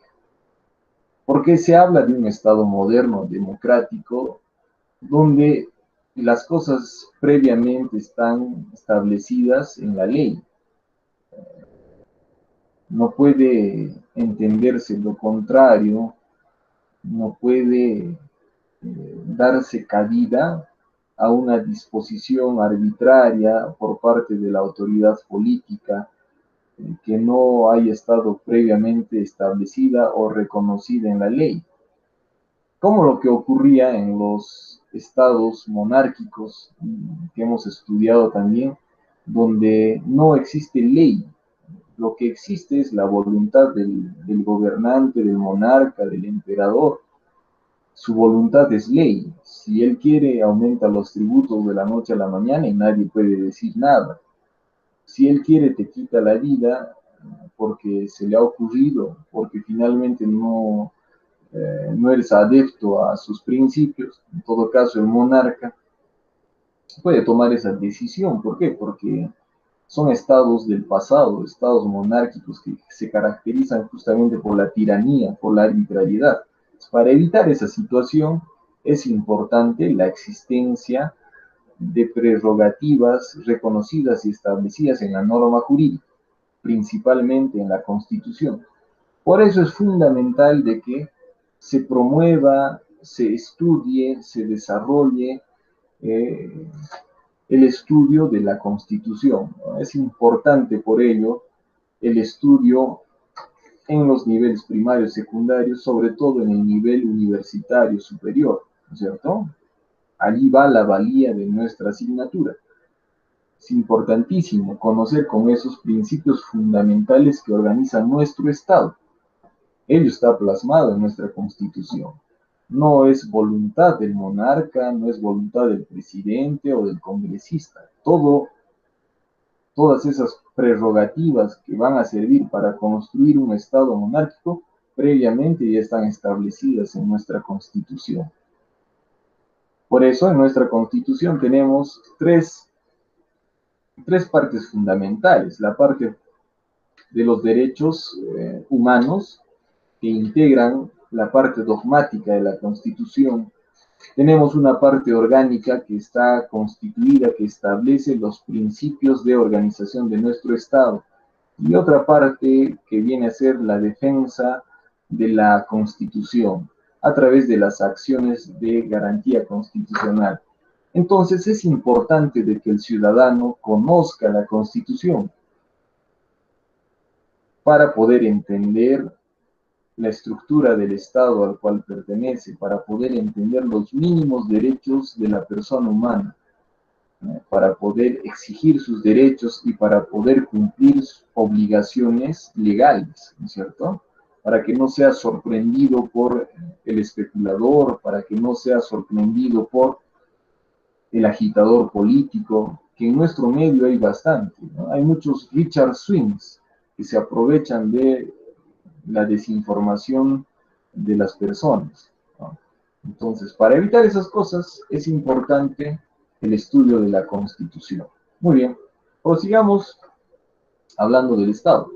Porque se habla de un Estado moderno, democrático, donde las cosas previamente están establecidas en la ley. No puede entenderse lo contrario, no puede darse cabida a una disposición arbitraria por parte de la autoridad política que no haya estado previamente establecida o reconocida en la ley, como lo que ocurría en los estados monárquicos que hemos estudiado también, donde no existe ley. Lo que existe es la voluntad del gobernante, del monarca, del emperador. Su voluntad es ley. Si él quiere, aumenta los tributos de la noche a la mañana y nadie puede decir nada. Si él quiere, te quita la vida porque se le ha ocurrido, porque finalmente no eres adepto a sus principios. En todo caso, el monarca puede tomar esa decisión. ¿Por qué? Porque son estados del pasado, estados monárquicos que se caracterizan justamente por la tiranía, por la arbitrariedad. Para evitar esa situación es importante la existencia de prerrogativas reconocidas y establecidas en la norma jurídica, principalmente en la Constitución. Por eso es fundamental de que se promueva, se estudie, se desarrolle el estudio de la Constitución, ¿no? Es importante por ello el estudio en los niveles primarios, secundarios, sobre todo en el nivel universitario superior, ¿no es cierto? Allí va la valía de nuestra asignatura. Es importantísimo conocer con esos principios fundamentales que organizan nuestro Estado. Ello está plasmado en nuestra Constitución. No es voluntad del monarca, no es voluntad del presidente o del congresista. Todas esas prerrogativas que van a servir para construir un Estado monárquico, previamente ya están establecidas en nuestra Constitución. Por eso en nuestra Constitución tenemos tres partes fundamentales. La parte de los derechos humanos, que integran la parte dogmática de la Constitución. Tenemos una parte orgánica que está constituida, que establece los principios de organización de nuestro Estado. Y otra parte que viene a ser la defensa de la Constitución a través de las acciones de garantía constitucional. Entonces es importante de que el ciudadano conozca la Constitución para poder entender la estructura del Estado al cual pertenece, para poder entender los mínimos derechos de la persona humana, ¿no? Para poder exigir sus derechos y para poder cumplir obligaciones legales, ¿no es cierto? Para que no sea sorprendido por el especulador, para que no sea sorprendido por el agitador político, que en nuestro medio hay bastante, ¿no? Hay muchos Richard Swings que se aprovechan de la desinformación de las personas, ¿no? Entonces, para evitar esas cosas es importante el estudio de la Constitución. Muy bien, prosigamos hablando del Estado.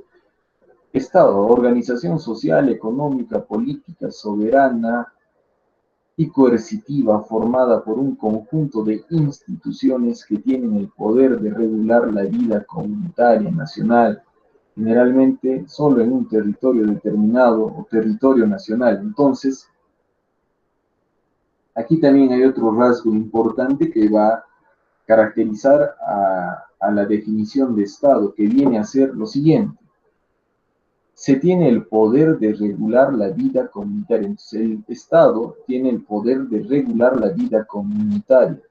Estado, organización social, económica, política, soberana y coercitiva formada por un conjunto de instituciones que tienen el poder de regular la vida comunitaria, nacional, generalmente solo en un territorio determinado o territorio nacional. Entonces, aquí también hay otro rasgo importante que va a caracterizar a la definición de Estado, que viene a ser lo siguiente. Se tiene el poder de regular la vida comunitaria. Entonces, el Estado tiene el poder de regular la vida comunitaria.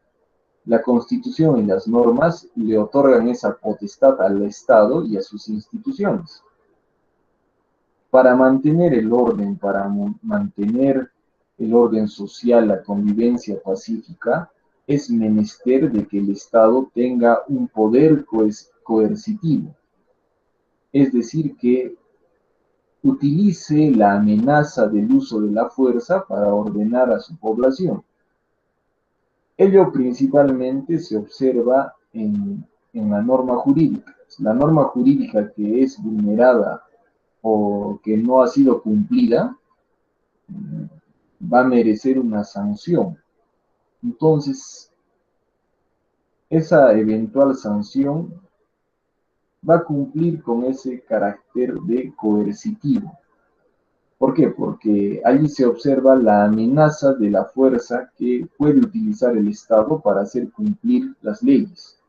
La Constitución y las normas le otorgan esa potestad al Estado y a sus instituciones. Para mantener el orden social, la convivencia pacífica, es menester de que el Estado tenga un poder coercitivo, es decir, que utilice la amenaza del uso de la fuerza para ordenar a su población. Ello principalmente se observa en la norma jurídica. La norma jurídica que es vulnerada o que no ha sido cumplida, va a merecer una sanción. Entonces, esa eventual sanción va a cumplir con ese carácter de coercitivo. ¿Por qué? Porque allí se observa la amenaza de la fuerza que puede utilizar el Estado para hacer cumplir las leyes.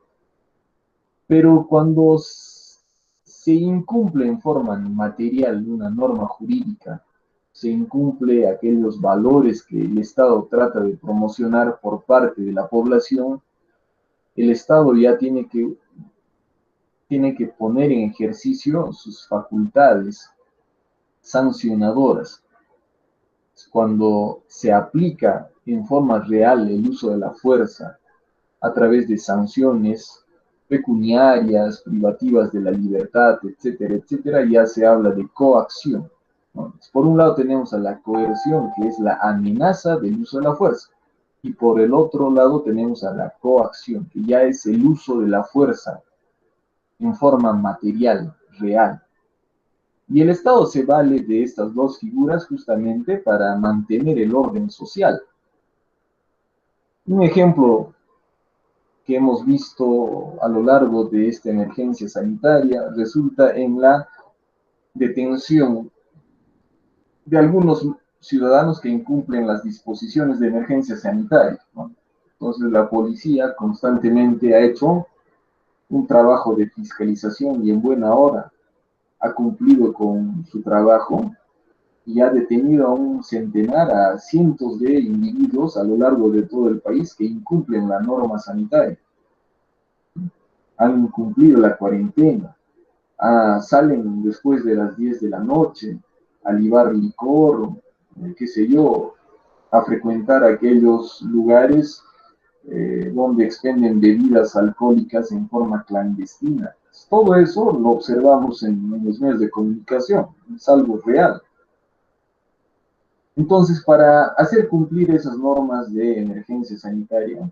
Pero cuando se incumple en forma material una norma jurídica, se incumple aquellos valores que el Estado trata de promocionar por parte de la población, el Estado ya tiene que poner en ejercicio sus facultades sancionadoras. Cuando se aplica en forma real el uso de la fuerza a través de sanciones pecuniarias, privativas de la libertad, etcétera, etcétera, ya se habla de coacción, ¿no? Por un lado tenemos a la coerción, que es la amenaza del uso de la fuerza, y por el otro lado tenemos a la coacción, que ya es el uso de la fuerza en forma material, real. Y el Estado se vale de estas dos figuras justamente para mantener el orden social. Un ejemplo que hemos visto a lo largo de esta emergencia sanitaria resulta en la detención de algunos ciudadanos que incumplen las disposiciones de emergencia sanitaria, ¿no? Entonces la policía constantemente ha hecho un trabajo de fiscalización y en buena hora ha cumplido con su trabajo y ha detenido a un centenar, a cientos de individuos a lo largo de todo el país que incumplen la norma sanitaria, han incumplido la cuarentena, salen después de las 10 de la noche a libar licor, qué sé yo, a frecuentar aquellos lugares donde expenden bebidas alcohólicas en forma clandestina. Todo eso lo observamos en los medios de comunicación, es algo real. Entonces, para hacer cumplir esas normas de emergencia sanitaria,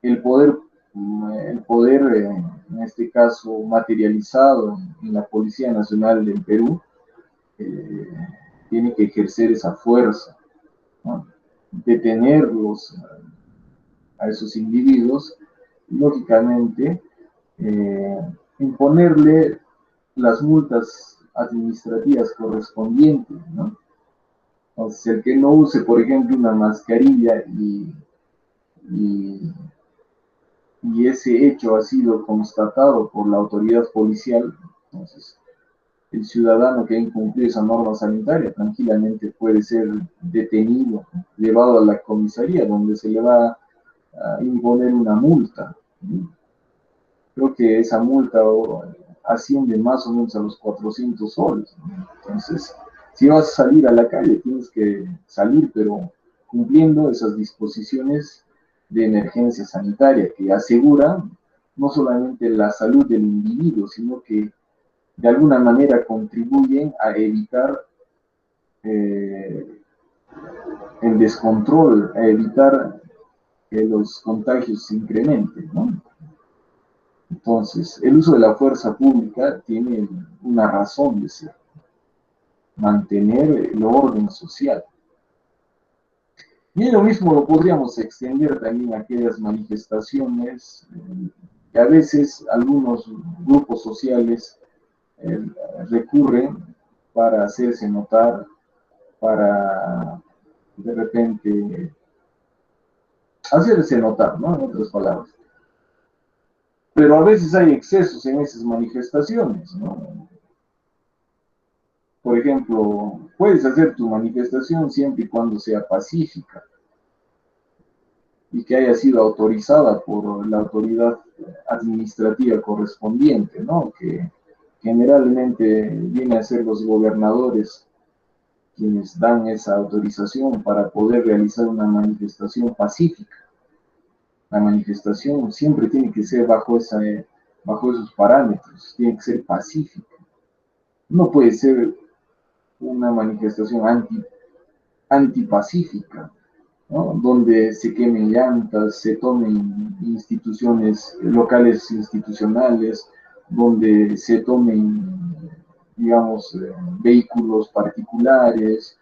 el poder, en este caso materializado en la Policía Nacional del Perú, eh, tiene que ejercer esa fuerza, ¿no? Detenerlos a esos individuos, lógicamente, eh, imponerle las multas administrativas correspondientes, ¿no? O sea, el que no use, por ejemplo, una mascarilla y, y ese hecho ha sido constatado por la autoridad policial, entonces el ciudadano que ha incumplido esa norma sanitaria tranquilamente puede ser detenido, llevado a la comisaría, donde se le va a imponer una multa. Creo que esa multa asciende más o menos a los 400 soles. Entonces, si vas a salir a la calle, tienes que salir, pero cumpliendo esas disposiciones de emergencia sanitaria que aseguran no solamente la salud del individuo, sino que de alguna manera contribuyen a evitar eh, el descontrol, a evitar que los contagios se incrementen, ¿no? Entonces, el uso de la fuerza pública tiene una razón de ser, mantener el orden social. Y lo mismo lo podríamos extender también a aquellas manifestaciones que a veces algunos grupos sociales eh, recurren para hacerse notar, para de repente hacerse notar, ¿no? En otras palabras. Pero a veces hay excesos en esas manifestaciones, ¿no? Por ejemplo, puedes hacer tu manifestación siempre y cuando sea pacífica y que haya sido autorizada por la autoridad administrativa correspondiente, ¿no? Que generalmente viene a ser los gobernadores quienes dan esa autorización para poder realizar una manifestación pacífica. La manifestación siempre tiene que ser bajo esos parámetros, tiene que ser pacífica. No puede ser una manifestación antipacífica, ¿no? Donde se quemen llantas, se tomen instituciones locales institucionales, donde se tomen, digamos, vehículos particulares,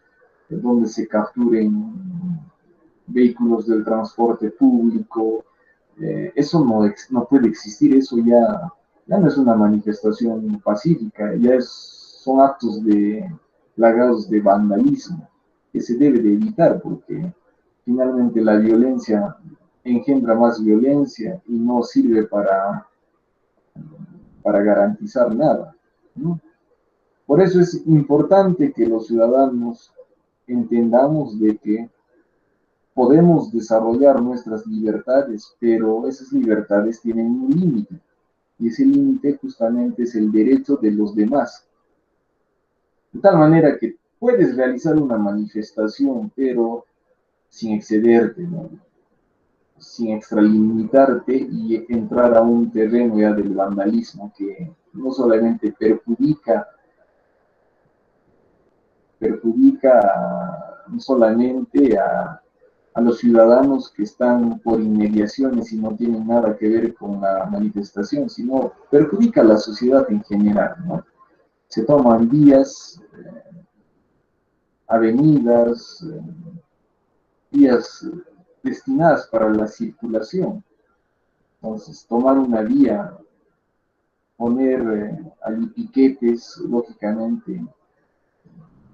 donde se capturen vehículos del transporte público. Eso no puede existir, eso ya no es una manifestación pacífica, son actos plagados de vandalismo que se debe de evitar porque finalmente la violencia engendra más violencia y no sirve para garantizar nada, ¿no? Por eso es importante que los ciudadanos entendamos de que podemos desarrollar nuestras libertades, pero esas libertades tienen un límite, y ese límite justamente es el derecho de los demás. De tal manera que puedes realizar una manifestación, pero sin excederte, ¿no? Sin extralimitarte y entrar a un terreno ya del vandalismo que no solamente perjudica no solamente a los ciudadanos que están por inmediaciones y no tienen nada que ver con la manifestación, sino perjudica a la sociedad en general, ¿no? Se toman vías, avenidas, vías destinadas para la circulación. Entonces, tomar una vía, poner allí piquetes, lógicamente,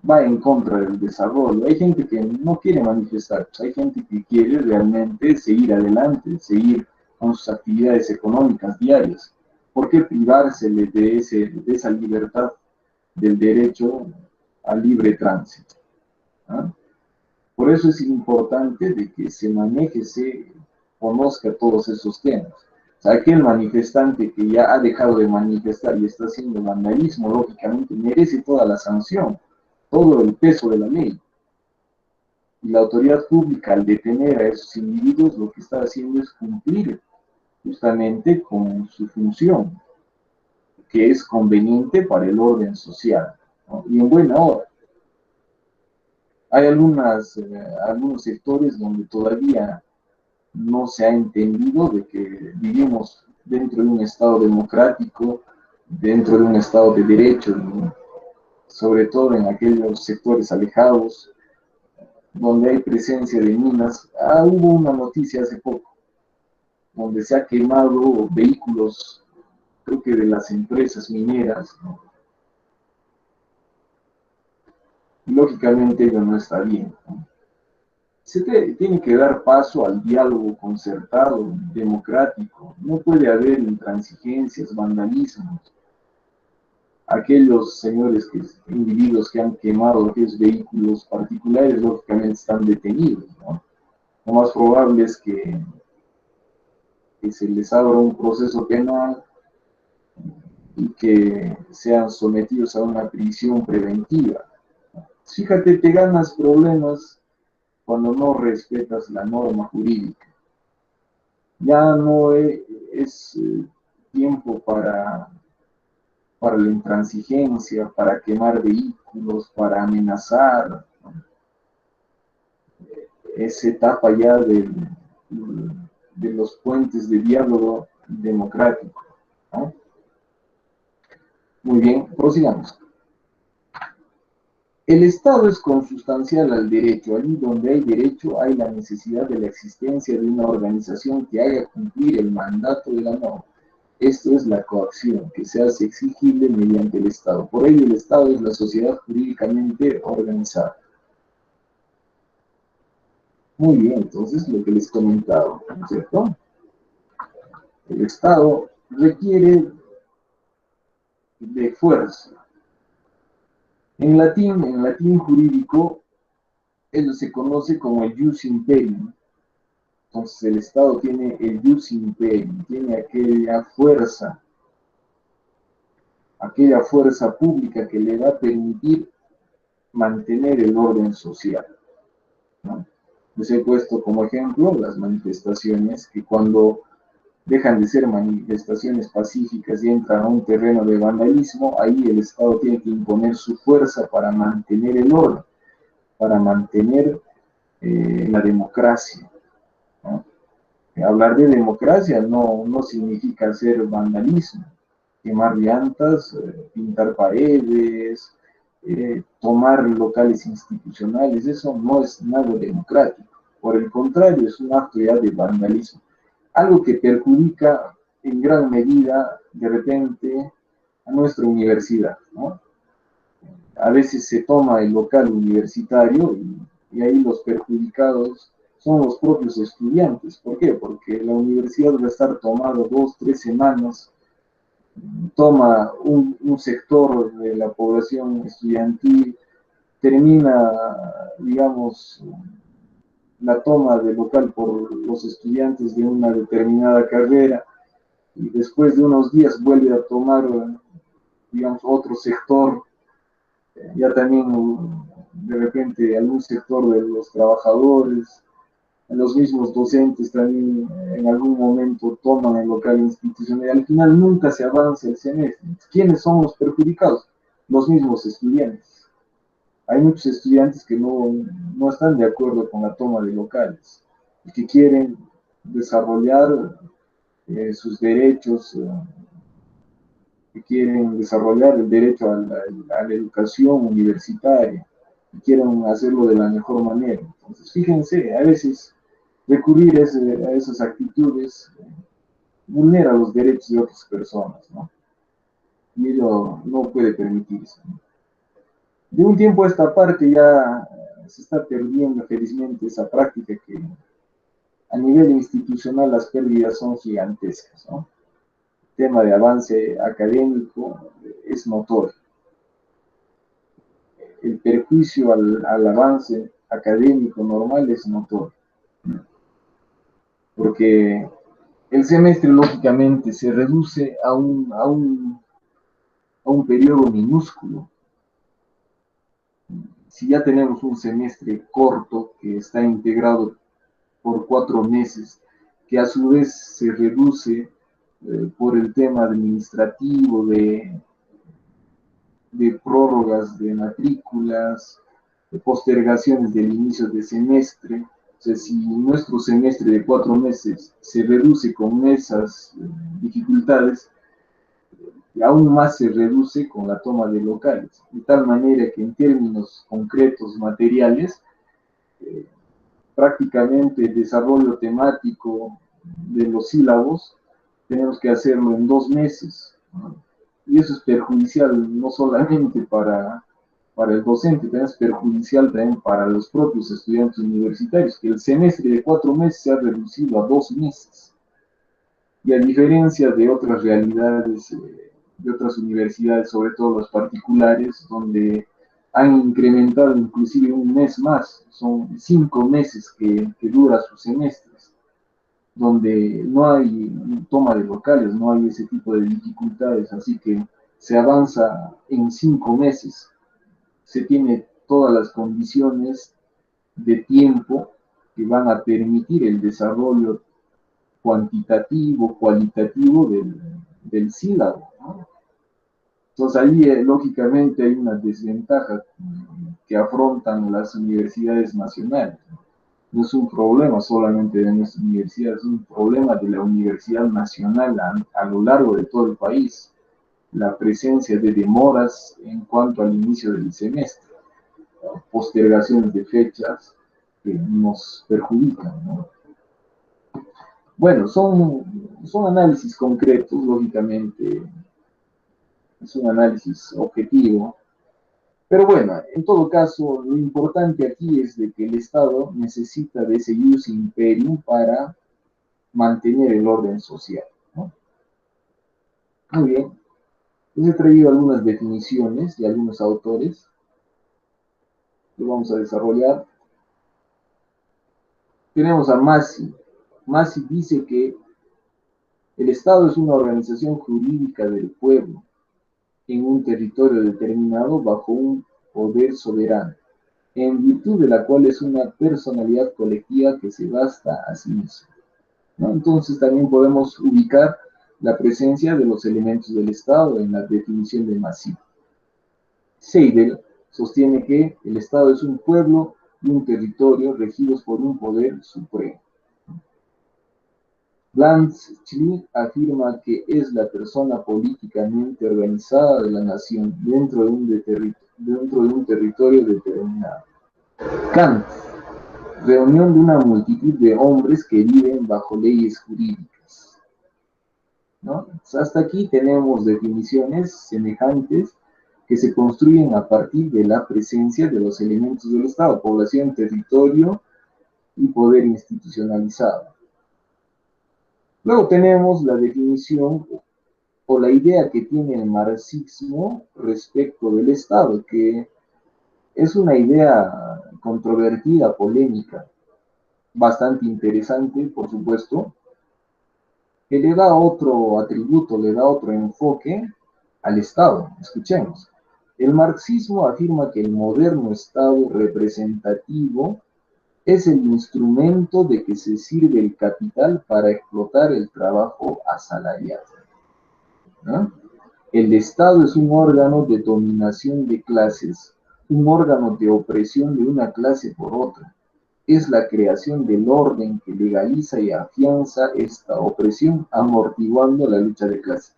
va en contra del desarrollo. Hay gente que no quiere manifestar, hay gente que quiere realmente seguir adelante, seguir con sus actividades económicas diarias. ¿Por qué privársele de esa libertad del derecho al libre tránsito? ¿Ah? Por eso es importante de que se maneje, se conozca todos esos temas. O sea, aquel manifestante que ya ha dejado de manifestar y está haciendo vandalismo, lógicamente merece toda la sanción, todo el peso de la ley. Y la autoridad pública, al detener a esos individuos, lo que está haciendo es cumplir justamente con su función, que es conveniente para el orden social, ¿no? Y en buena hora. Hay algunos sectores donde todavía no se ha entendido de que vivimos dentro de un Estado democrático, dentro de un Estado de derecho, ¿no? Sobre todo en aquellos sectores alejados, donde hay presencia de minas. Hubo una noticia hace poco, donde se ha quemado vehículos, creo que de las empresas mineras, ¿no? Lógicamente ello no está bien, ¿no? Tiene que dar paso al diálogo concertado, democrático. No puede haber intransigencias, vandalismos. Aquellos señores, individuos que han quemado aquellos vehículos particulares, lógicamente están detenidos, ¿no? Lo más probable es que se les abra un proceso penal y que sean sometidos a una prisión preventiva. Fíjate, te ganas problemas cuando no respetas la norma jurídica. Ya no es tiempo para la intransigencia, para quemar vehículos, para amenazar. Es etapa ya de los puentes de diálogo democrático, ¿no? Muy bien, prosigamos. El Estado es consustancial al derecho. Allí donde hay derecho hay la necesidad de la existencia de una organización que haga cumplir el mandato de la norma. Esto es la coacción, que se hace exigible mediante el Estado. Por ello, el Estado es la sociedad jurídicamente organizada. Muy bien, entonces lo que les comentaba, ¿no es cierto? El Estado requiere de fuerza. En latín jurídico, eso se conoce como el jus imperium. Entonces el Estado tiene el jus imperium, tiene aquella fuerza pública que le va a permitir mantener el orden social, ¿no? Les he puesto como ejemplo las manifestaciones que cuando dejan de ser manifestaciones pacíficas y entran a un terreno de vandalismo, ahí el Estado tiene que imponer su fuerza para mantener el orden, para mantener la democracia, ¿no? Hablar de democracia no significa hacer vandalismo, quemar llantas, pintar paredes, tomar locales institucionales, eso no es nada democrático. Por el contrario, es un acto ya de vandalismo. Algo que perjudica en gran medida, de repente, a nuestra universidad, ¿no? A veces se toma el local universitario y ahí los perjudicados son los propios estudiantes. ¿Por qué? Porque la universidad va a estar tomado 2, 3 semanas, toma un sector de la población estudiantil, termina, digamos, la toma del local por los estudiantes de una determinada carrera y después de unos días vuelve a tomar, digamos, otro sector, ya también de repente algún sector de los trabajadores, los mismos docentes también en algún momento toman el local institucional y al final nunca se avanza el semestre. ¿Quiénes son los perjudicados? Los mismos estudiantes. Hay muchos estudiantes que no están de acuerdo con la toma de locales y que quieren desarrollar sus derechos, que quieren desarrollar el derecho a la educación universitaria y quieren hacerlo de la mejor manera. Entonces, fíjense, a veces recurrir a esas actitudes vulnera los derechos de otras personas, ¿no? Y ello no puede permitirse, ¿no? De un tiempo a esta parte ya se está perdiendo felizmente esa práctica que a nivel institucional las pérdidas son gigantescas, ¿no? El tema de avance académico es notorio. El perjuicio al avance académico normal es notorio, porque el semestre lógicamente se reduce a un periodo minúsculo. Si ya tenemos un semestre corto que está integrado por 4 meses, que a su vez se reduce por el tema administrativo de prórrogas de matrículas, de postergaciones del inicio de semestre. O sea, si nuestro semestre de 4 meses se reduce con esas dificultades, aún más se reduce con la toma de locales, de tal manera que en términos concretos, materiales, eh, prácticamente el desarrollo temático de los sílabos tenemos que hacerlo en 2 meses, ¿no? Y eso es perjudicial no solamente para el docente, también es perjudicial también para los propios estudiantes universitarios, que el semestre de 4 meses se ha reducido a 2 meses. Y a diferencia de otras realidades, de otras universidades, sobre todo las particulares, donde han incrementado inclusive un mes más, son 5 meses que dura sus semestres, donde no hay toma de locales, no hay ese tipo de dificultades, así que se avanza en 5 meses, se tiene todas las condiciones de tiempo que van a permitir el desarrollo cuantitativo, cualitativo del sílabo, ¿no? Entonces ahí lógicamente hay una desventaja que afrontan las universidades nacionales. No es un problema solamente de nuestra universidad, es un problema de la universidad nacional a lo largo de todo el país. La presencia de demoras en cuanto al inicio del semestre, postergaciones de fechas que nos perjudican, ¿no? Bueno, son análisis concretos, lógicamente, es un análisis objetivo, pero bueno, en todo caso, lo importante aquí es de que el Estado necesita de ese ius imperium para mantener el orden social, ¿no? Muy bien, les he traído algunas definiciones de algunos autores que vamos a desarrollar. Tenemos a Massi. Massi dice que el Estado es una organización jurídica del pueblo en un territorio determinado bajo un poder soberano, en virtud de la cual es una personalidad colectiva que se basta a sí misma, ¿no? Entonces también podemos ubicar la presencia de los elementos del Estado en la definición de Massi. Seidel sostiene que el Estado es un pueblo y un territorio regidos por un poder supremo. Blanchard afirma que es la persona políticamente organizada de la nación dentro de un territorio determinado. Kant, reunión de una multitud de hombres que viven bajo leyes jurídicas, ¿no? Hasta aquí tenemos definiciones semejantes que se construyen a partir de la presencia de los elementos del Estado: población, territorio y poder institucionalizado. Luego tenemos la definición o la idea que tiene el marxismo respecto del Estado, que es una idea controvertida, polémica, bastante interesante, por supuesto, que le da otro atributo, le da otro enfoque al Estado. Escuchemos. El marxismo afirma que el moderno Estado representativo es el instrumento de que se sirve el capital para explotar el trabajo asalariado, ¿no? El Estado es un órgano de dominación de clases, un órgano de opresión de una clase por otra. Es la creación del orden que legaliza y afianza esta opresión, amortiguando la lucha de clases.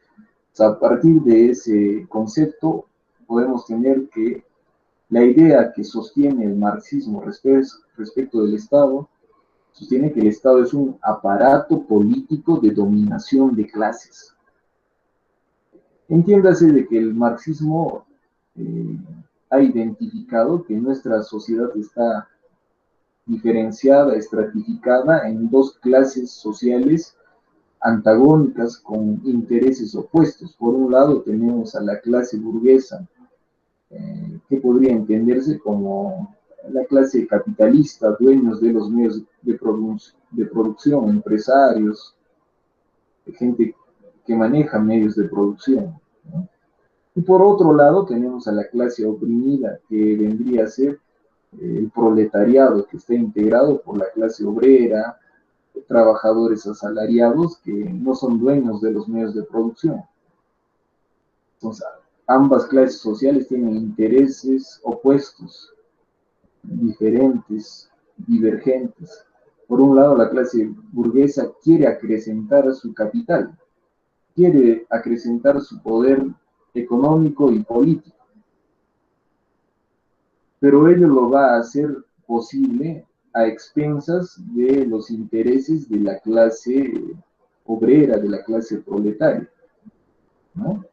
O sea, a partir de ese concepto podemos tener que la idea que sostiene el marxismo respecto del Estado sostiene que el Estado es un aparato político de dominación de clases. Entiéndase de que el marxismo ha identificado que nuestra sociedad está diferenciada, estratificada en dos clases sociales antagónicas con intereses opuestos. Por un lado tenemos a la clase burguesa, que podría entenderse como la clase capitalista, dueños de los medios de producción, empresarios, gente que maneja medios de producción, ¿no? Y por otro lado tenemos a la clase oprimida, que vendría a ser el proletariado, que está integrado por la clase obrera, trabajadores asalariados que no son dueños de los medios de producción. Entonces, ambas clases sociales tienen intereses opuestos, diferentes, divergentes. Por un lado, la clase burguesa quiere acrecentar su capital, quiere acrecentar su poder económico y político, pero ello lo va a hacer posible a expensas de los intereses de la clase obrera, de la clase proletaria, ¿no?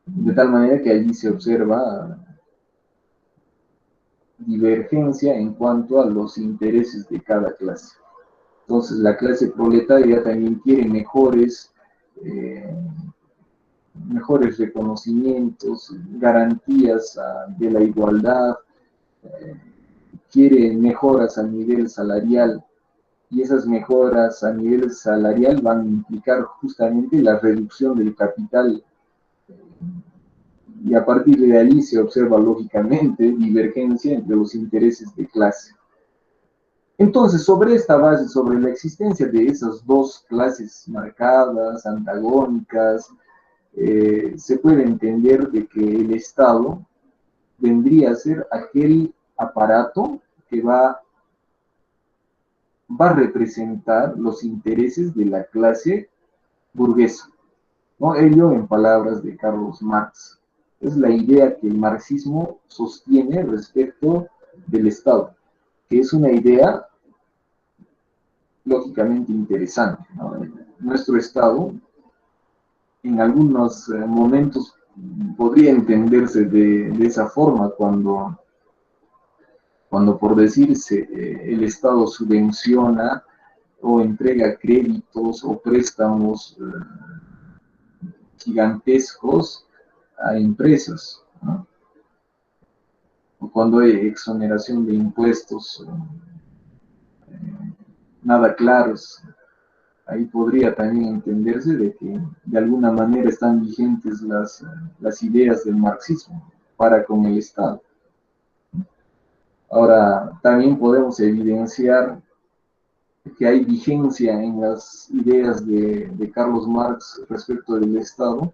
De tal manera que allí se observa divergencia en cuanto a los intereses de cada clase. Entonces, la clase proletaria también quiere eh, mejores reconocimientos, garantías de la igualdad, eh, quiere mejoras a nivel salarial, y esas mejoras a nivel salarial van a implicar justamente la reducción del capital, y a partir de allí se observa lógicamente divergencia entre los intereses de clase. Entonces, sobre esta base, sobre la existencia de esas dos clases marcadas, antagónicas, se puede entender de que el Estado vendría a ser aquel aparato que va a representar los intereses de la clase burguesa, ¿no? Ello en palabras de Carlos Marx. Es la idea que el marxismo sostiene respecto del Estado, que es una idea lógicamente interesante, ¿no? Nuestro Estado, en algunos momentos, podría entenderse de esa forma cuando por decirse, el Estado subvenciona o entrega créditos o préstamos gigantescos a empresas, ¿no? O cuando hay exoneración de impuestos nada claros, ahí podría también entenderse de que de alguna manera están vigentes las ideas del marxismo para con el Estado. Ahora, también podemos evidenciar que hay vigencia en las ideas de Carlos Marx respecto del Estado,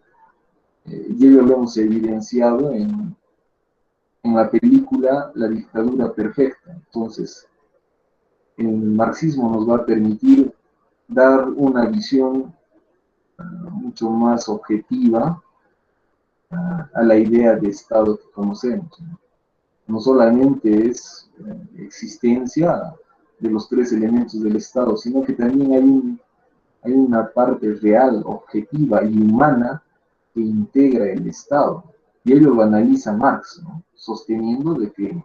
y ello lo hemos evidenciado en la película La dictadura perfecta. Entonces, el marxismo nos va a permitir dar una visión mucho más objetiva a la idea de Estado que conocemos. No solamente es existencia de los tres elementos del Estado, sino que también hay una parte real, objetiva y humana que integra el Estado. Y ello lo analiza Marx, ¿no? Sosteniendo de que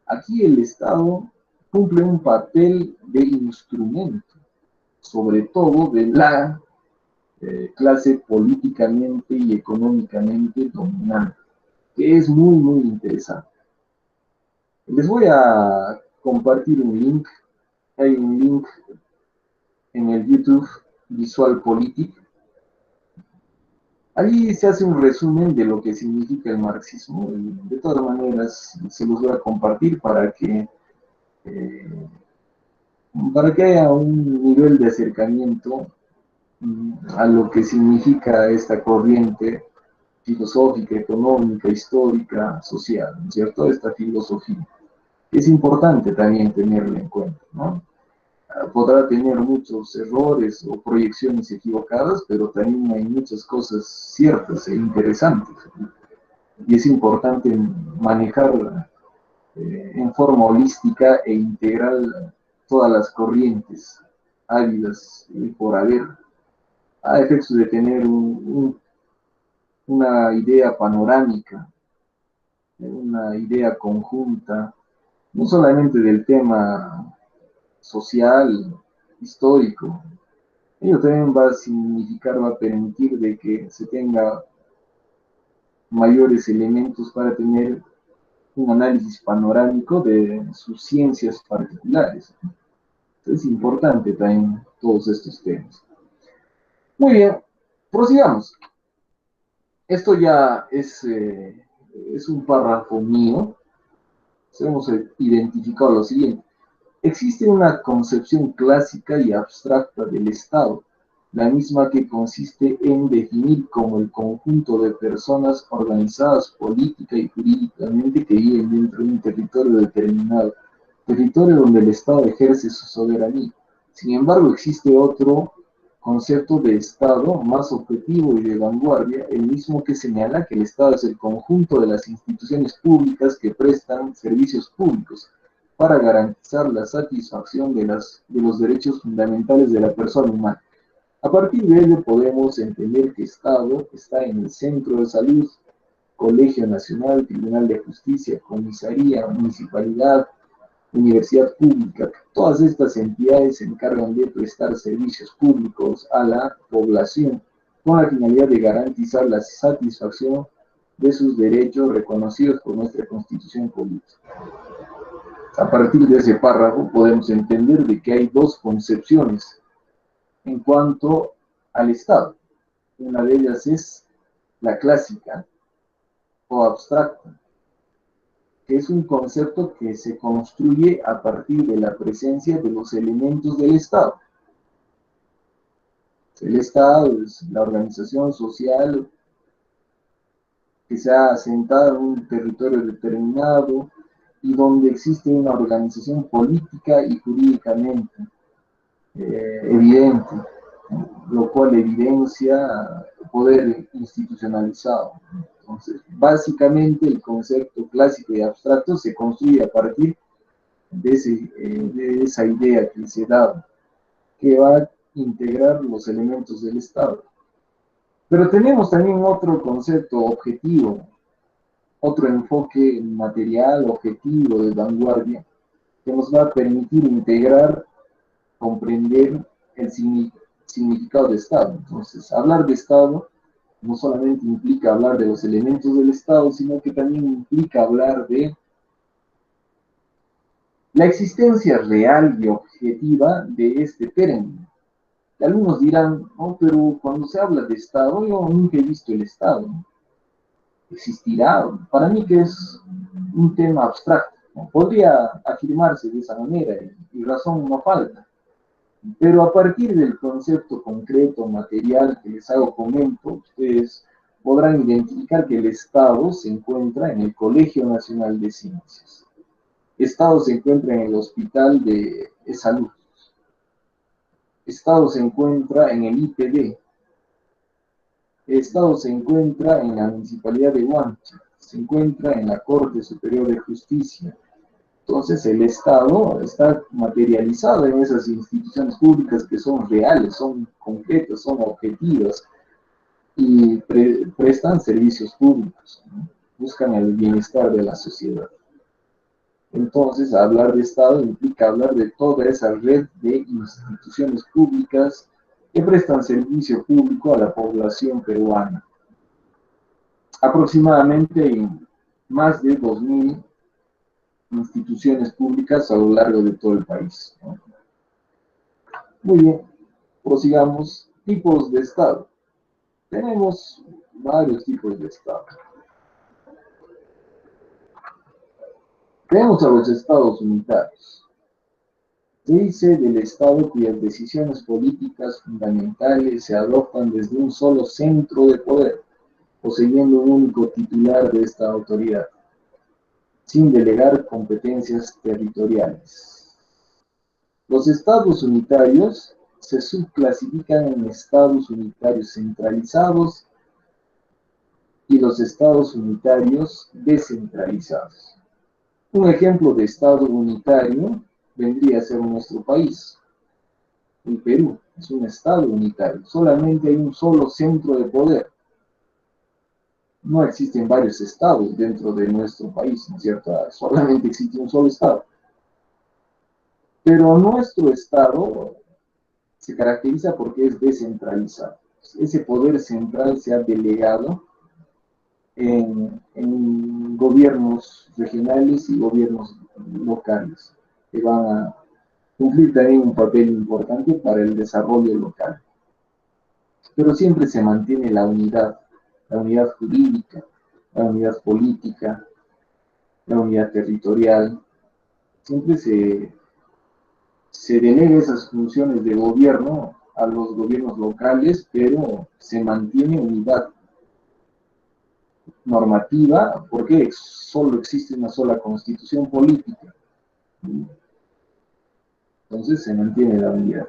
aquí el Estado cumple un papel de instrumento, sobre todo de la clase políticamente y económicamente dominante, que es muy, muy interesante. Les voy a compartir un link. Hay un link en el YouTube VisualPolitik. Ahí se hace un resumen de lo que significa el marxismo. De todas maneras, se los voy a compartir eh, para que haya un nivel de acercamiento a lo que significa esta corriente filosófica, económica, histórica, social, ¿no es cierto? Esta filosofía. Es importante también tenerla en cuenta, ¿no? Podrá tener muchos errores o proyecciones equivocadas, pero también hay muchas cosas ciertas e interesantes. Y es importante manejar en forma holística e integral todas las corrientes ávidas por haber, a efectos de tener una idea panorámica una idea conjunta, no solamente del tema social, histórico. Ello también va a significar, va a permitir de que se tenga mayores elementos para tener un análisis panorámico de sus ciencias particulares. Es importante también todos estos temas. Muy bien, prosigamos. Esto ya es un párrafo mío. Hemos identificado lo siguiente. Existe una concepción clásica y abstracta del Estado, la misma que consiste en definir como el conjunto de personas organizadas política y jurídicamente que viven dentro de un territorio determinado, territorio donde el Estado ejerce su soberanía. Sin embargo, existe otro concepto de Estado más objetivo y de vanguardia, el mismo que señala que el Estado es el conjunto de las instituciones públicas que prestan servicios públicos para garantizar la satisfacción de los derechos fundamentales de la persona humana. A partir de ello podemos entender que Estado está en el centro de salud, Colegio Nacional, Tribunal de Justicia, Comisaría, Municipalidad, Universidad Pública. Todas estas entidades se encargan de prestar servicios públicos a la población con la finalidad de garantizar la satisfacción de sus derechos reconocidos por nuestra Constitución Política. A partir de ese párrafo podemos entender de que hay dos concepciones en cuanto al Estado. Una de ellas es la clásica o abstracta, que es un concepto que se construye a partir de la presencia de los elementos del Estado. El Estado es la organización social que se ha asentado en un territorio determinado y donde existe una organización política y jurídicamente evidente, lo cual evidencia poder institucionalizado. Entonces, básicamente el concepto clásico y abstracto se construye a partir de esa idea que se da, que va a integrar los elementos del Estado. Pero tenemos también otro concepto objetivo, otro enfoque material, objetivo, de vanguardia, que nos va a permitir integrar, comprender el significado de Estado. Entonces, hablar de Estado no solamente implica hablar de los elementos del Estado, sino que también implica hablar de la existencia real y objetiva de este término. Y algunos dirán, no, pero cuando se habla de Estado, yo nunca he visto el Estado. ¿Existirá? Para mí que es un tema abstracto. ¿No? Podría afirmarse de esa manera y razón no falta. Pero a partir del concepto concreto, material que les hago comento, ustedes podrán identificar que el Estado se encuentra en el Colegio Nacional de Ciencias. Estado se encuentra en el Hospital de Salud. Estado se encuentra en el IPD. Estado se encuentra en la Municipalidad de Huancha. Se encuentra en la Corte Superior de Justicia. Entonces el Estado está materializado en esas instituciones públicas que son reales, son concretas, son objetivas y prestan servicios públicos, ¿no? Buscan el bienestar de la sociedad. Entonces, hablar de Estado implica hablar de toda esa red de instituciones públicas que prestan servicio público a la población peruana. Aproximadamente en más de 2.000 instituciones públicas a lo largo de todo el país, ¿no? Muy bien, prosigamos. Tipos de Estado. Tenemos varios tipos de Estado. Tenemos a los Estados unitarios. Se dice del Estado cuyas decisiones políticas fundamentales se adoptan desde un solo centro de poder, poseyendo un único titular de esta autoridad, sin delegar competencias territoriales. Los estados unitarios se subclasifican en estados unitarios centralizados y los estados unitarios descentralizados. Un ejemplo de estado unitario vendría a ser nuestro país. El Perú es un estado unitario, solamente hay un solo centro de poder. no existen varios estados dentro de nuestro país, ¿no es cierto? Solamente existe un solo estado. Pero nuestro estado se caracteriza porque es descentralizado. Ese poder central se ha delegado en gobiernos regionales y gobiernos locales, que van a cumplir también un papel importante para el desarrollo local. Pero siempre se mantiene la unidad jurídica, la unidad política, la unidad territorial. Siempre se delega esas funciones de gobierno a los gobiernos locales, pero se mantiene unidad normativa porque solo existe una sola constitución política. Entonces se mantiene la unidad.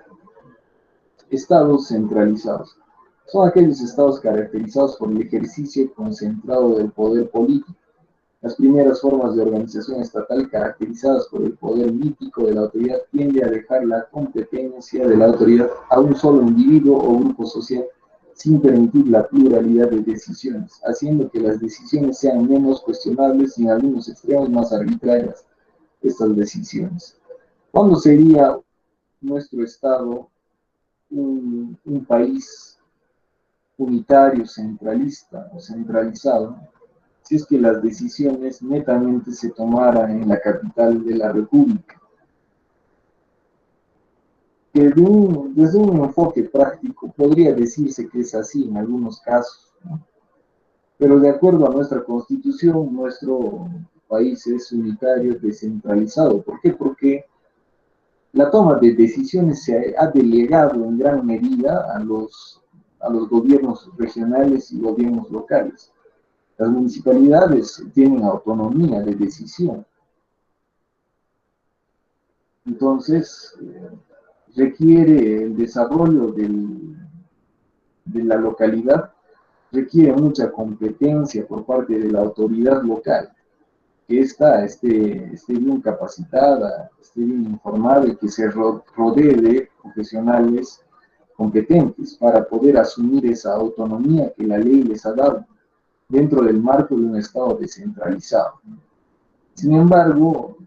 Estados centralizados. Son aquellos estados caracterizados por el ejercicio concentrado del poder político. Las primeras formas de organización estatal caracterizadas por el poder mítico de la autoridad tiende a dejar la competencia de la autoridad a un solo individuo o grupo social sin permitir la pluralidad de decisiones, haciendo que las decisiones sean menos cuestionables y en algunos extremos más arbitrarias estas decisiones. ¿Cuándo sería nuestro Estado un país unitario, centralista o centralizado? Si es que las decisiones netamente se tomaran en la capital de la República. Desde un enfoque práctico podría decirse que es así en algunos casos, ¿no? Pero de acuerdo a nuestra Constitución, nuestro país es unitario, descentralizado. ¿Por qué? Porque la toma de decisiones se ha delegado en gran medida a los gobiernos regionales y gobiernos locales. Las municipalidades tienen autonomía de decisión. Entonces, requiere el desarrollo de la localidad, requiere mucha competencia por parte de la autoridad local, que ésta esté bien capacitada, esté bien informada y que se rodee de profesionales competentes para poder asumir esa autonomía que la ley les ha dado dentro del marco de un Estado descentralizado. Sin embargo,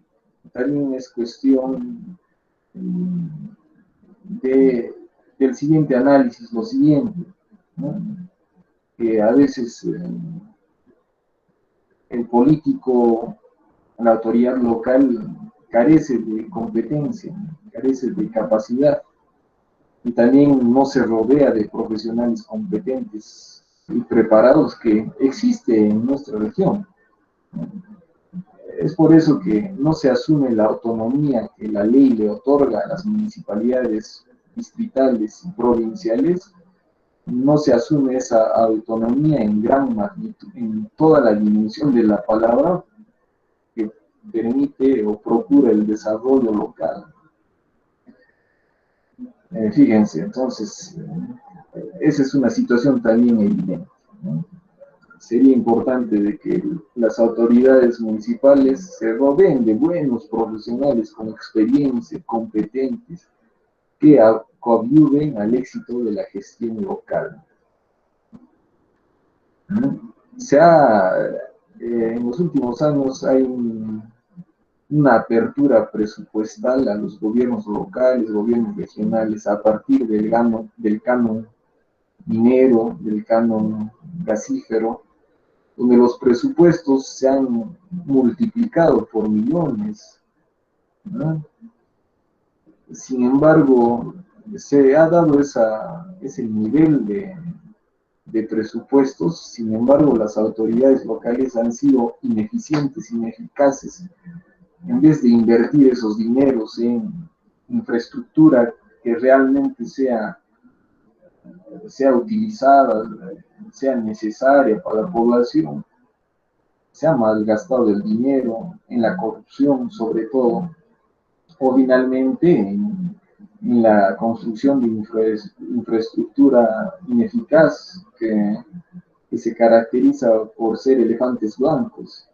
también es cuestión del siguiente análisis, lo siguiente, ¿no? Que a veces el político, la autoridad local carece de competencia, carece de capacidad y también no se rodea de profesionales competentes y preparados que existe en nuestra región. Es por eso que no se asume la autonomía que la ley le otorga a las municipalidades distritales y provinciales, no se asume esa autonomía en gran magnitud, en toda la dimensión de la palabra que permite o procura el desarrollo local. Fíjense, entonces, esa es una situación también evidente, ¿no? Sería importante de que las autoridades municipales se rodeen de buenos profesionales con experiencia, competentes, que coadyuven al éxito de la gestión local. En los últimos años hay una apertura presupuestal a los gobiernos locales, gobiernos regionales, a partir del canon minero, del canon gasífero, donde los presupuestos se han multiplicado por millones, ¿no? Sin embargo, se ha dado ese nivel de presupuestos, sin embargo, las autoridades locales han sido ineficientes, ineficaces. En vez de invertir esos dineros en infraestructura que realmente sea utilizada, sea necesaria para la población, se ha malgastado el dinero en la corrupción, sobre todo, o finalmente en la construcción de infraestructura ineficaz que se caracteriza por ser elefantes blancos.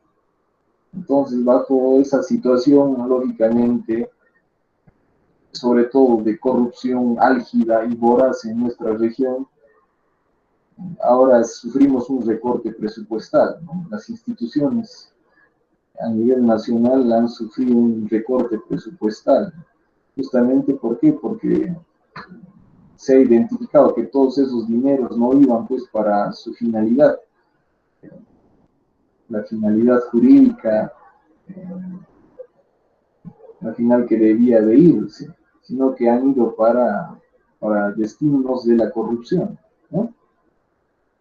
Entonces, bajo esa situación, lógicamente, sobre todo de corrupción álgida y voraz en nuestra región, ahora sufrimos un recorte presupuestal, ¿no? Las instituciones a nivel nacional han sufrido un recorte presupuestal. Justamente, ¿por qué? Porque se ha identificado que todos esos dineros no iban pues para su finalidad, la finalidad jurídica, la final que debía de irse, sino que han ido para destinos de la corrupción, ¿no?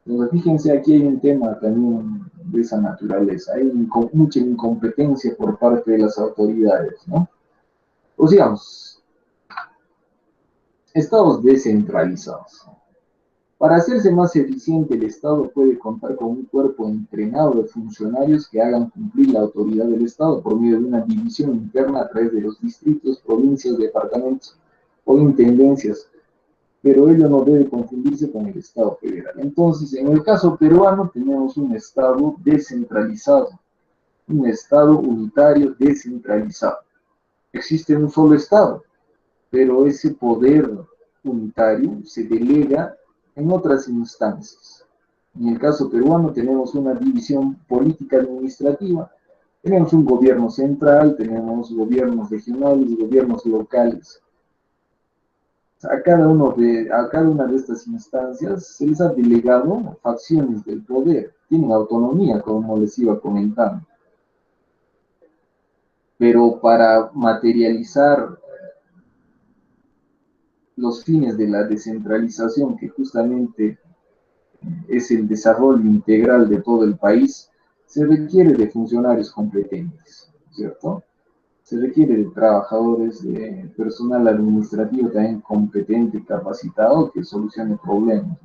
Entonces, fíjense, aquí hay un tema también de esa naturaleza, hay mucha incompetencia por parte de las autoridades, ¿no? O digamos, estados descentralizados. Para hacerse más eficiente, el Estado puede contar con un cuerpo entrenado de funcionarios que hagan cumplir la autoridad del Estado por medio de una división interna a través de los distritos, provincias, departamentos o intendencias, pero ello no debe confundirse con el Estado federal. Entonces, en el caso peruano tenemos un Estado descentralizado, un Estado unitario descentralizado. Existe un solo Estado, pero ese poder unitario se delega en otras instancias. En el caso peruano tenemos una división política administrativa, tenemos un gobierno central, tenemos gobiernos regionales, gobiernos locales. A cada una de estas instancias se les ha delegado facciones del poder, tienen autonomía, como les iba comentando. Pero para materializar los fines de la descentralización, que justamente es el desarrollo integral de todo el país, se requiere de funcionarios competentes, ¿cierto? Se requiere de trabajadores, de personal administrativo también competente, capacitado, que solucione problemas.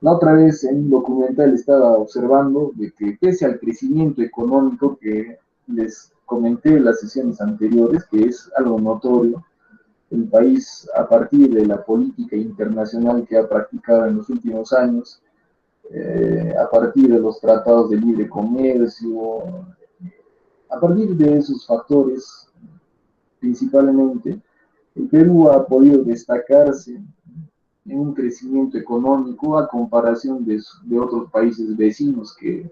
La otra vez en un documental estaba observando de que pese al crecimiento económico que les comenté en las sesiones anteriores, que es algo notorio, el país, a partir de la política internacional que ha practicado en los últimos años, a partir de los tratados de libre comercio, a partir de esos factores principalmente, el Perú ha podido destacarse en un crecimiento económico a comparación de otros países vecinos que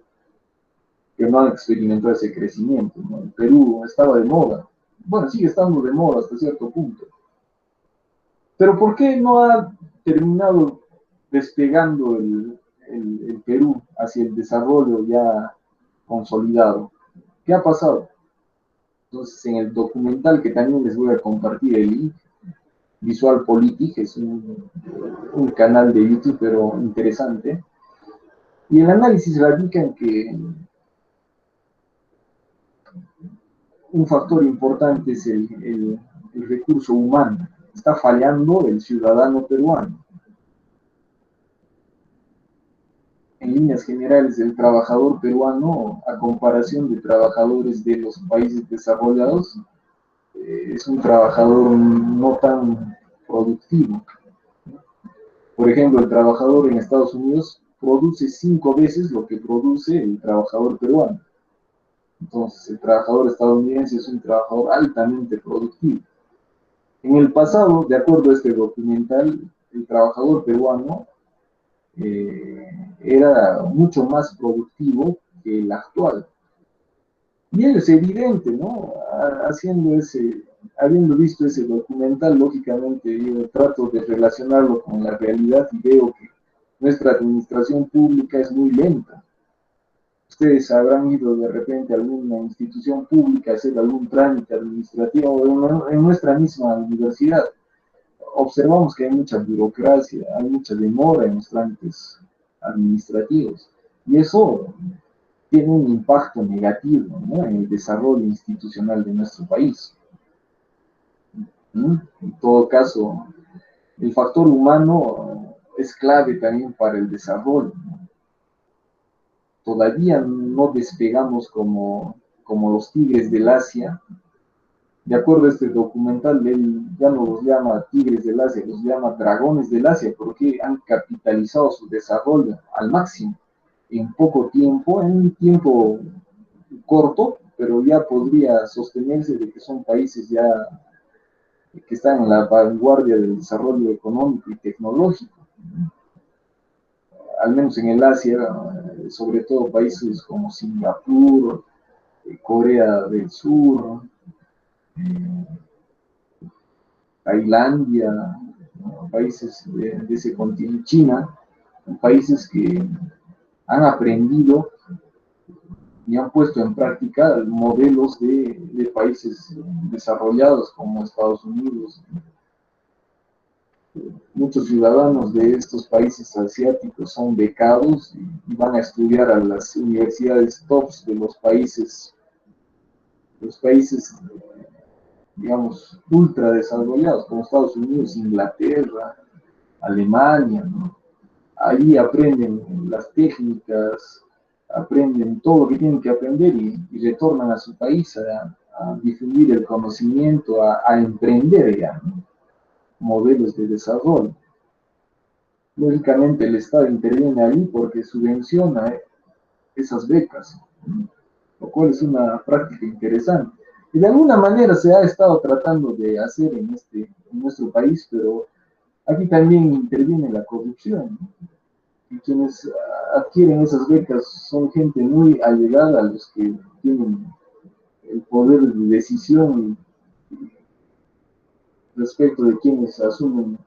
no han experimentado ese crecimiento, ¿no? El Perú estaba de moda, bueno, sigue estando de moda hasta cierto punto, pero ¿por qué no ha terminado despegando el Perú hacia el desarrollo ya consolidado? ¿Qué ha pasado? Entonces, en el documental que también les voy a compartir el link, Visual Politic, es un canal de YouTube, pero interesante, y el análisis radica en que un factor importante es el recurso humano. Está fallando el ciudadano peruano. En líneas generales, el trabajador peruano, a comparación de trabajadores de los países desarrollados, es un trabajador no tan productivo. Por ejemplo, el trabajador en Estados Unidos produce 5 veces lo que produce el trabajador peruano. Entonces, el trabajador estadounidense es un trabajador altamente productivo. En el pasado, de acuerdo a este documental, el trabajador peruano era mucho más productivo que el actual. Y es evidente, ¿no? Habiendo visto ese documental, lógicamente yo trato de relacionarlo con la realidad y veo que nuestra administración pública es muy lenta. Ustedes habrán ido de repente a alguna institución pública a hacer algún trámite administrativo o en nuestra misma universidad. Observamos que hay mucha burocracia, hay mucha demora en los trámites administrativos. Y eso tiene un impacto negativo, ¿no?, en el desarrollo institucional de nuestro país. ¿No? En todo caso, el factor humano es clave también para el desarrollo, ¿no? Todavía no despegamos como los tigres del Asia. De acuerdo a este documental, él ya no los llama tigres del Asia, los llama dragones del Asia, porque han capitalizado su desarrollo al máximo en poco tiempo, en un tiempo corto, pero ya podría sostenerse de que son países ya que están en la vanguardia del desarrollo económico y tecnológico. al menos en el Asia, sobre todo países como Singapur, Corea del Sur, eh, Tailandia, ¿no? Países de ese continente, China, países que han aprendido y han puesto en práctica modelos de países desarrollados como Estados Unidos. Muchos ciudadanos de estos países asiáticos son becados y van a estudiar a las universidades tops de los países, digamos, ultra desarrollados, como Estados Unidos, Inglaterra, Alemania, ¿no? Ahí aprenden las técnicas, aprenden todo lo que tienen que aprender y retornan a su país a difundir el conocimiento, a emprender ya, ¿no? Modelos de desarrollo. Lógicamente el Estado interviene ahí porque subvenciona esas becas, ¿no? Lo cual es una práctica interesante. Y de alguna manera se ha estado tratando de hacer en nuestro país, pero aquí también interviene la corrupción, ¿no? Y quienes adquieren esas becas son gente muy allegada a los que tienen el poder de decisión respecto de quienes asumen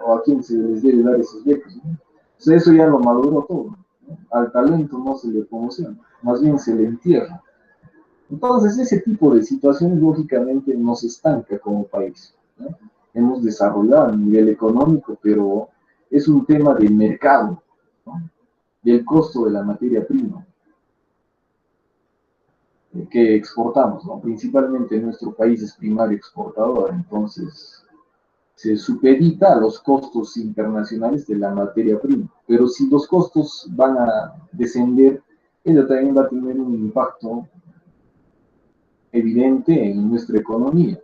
o a quienes se les debe dar esas becas, ¿no? O sea, eso ya lo maduró todo, ¿no? Al talento no se le promociona, más bien se le entierra. Entonces, ese tipo de situaciones lógicamente nos estanca como país, ¿no? Hemos desarrollado a nivel económico, pero es un tema de mercado, ¿no? Del costo de la materia prima que exportamos, ¿no? Principalmente nuestro país es primario exportador, entonces se supedita a los costos internacionales de la materia prima. Pero si los costos van a descender, ello también va a tener un impacto evidente en nuestra economía.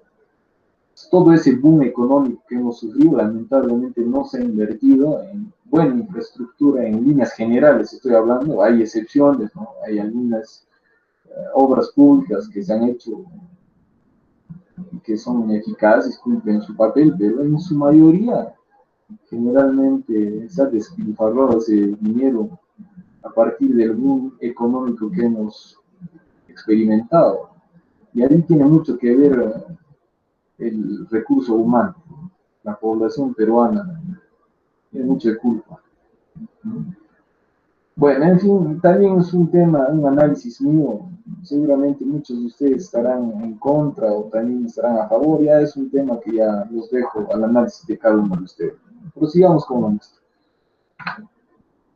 Todo ese boom económico que hemos sufrido, lamentablemente no se ha invertido en buena infraestructura, en líneas generales, estoy hablando, hay excepciones, ¿no? Hay algunas obras públicas que se han hecho y que son eficaces, cumplen su papel, pero en su mayoría generalmente se ha despilfarrado ese dinero a partir del boom económico que hemos experimentado. Y ahí tiene mucho que ver el recurso humano, la población peruana tiene mucha culpa. Bueno, en fin, también es un tema, un análisis mío. Seguramente muchos de ustedes estarán en contra o también estarán a favor. Ya es un tema que ya los dejo al análisis de cada uno de ustedes. Prosigamos con lo nuestro.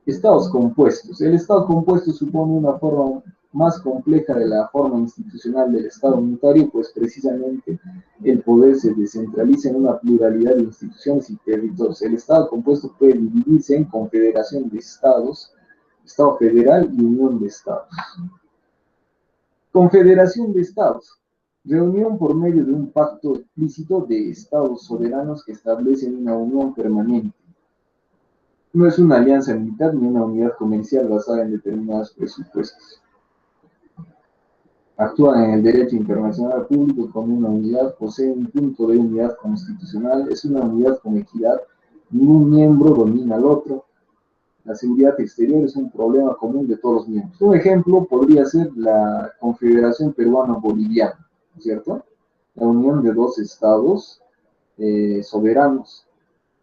Estados compuestos. El Estado compuesto supone una forma más compleja de la forma institucional del Estado unitario, pues precisamente el poder se descentraliza en una pluralidad de instituciones y territorios. El Estado compuesto puede dividirse en confederación de Estados, Estado federal y unión de Estados. Confederación de Estados. Reunión por medio de un pacto explícito de Estados soberanos que establecen una unión permanente. No es una alianza militar ni una unidad comercial basada en determinados presupuestos. Actúan en el derecho internacional público como una unidad, posee un punto de unidad constitucional, es una unidad con equidad, ningún miembro domina al otro. La seguridad exterior es un problema común de todos los miembros. Un ejemplo podría ser la Confederación Peruano-Boliviana, ¿cierto? La unión de dos estados soberanos,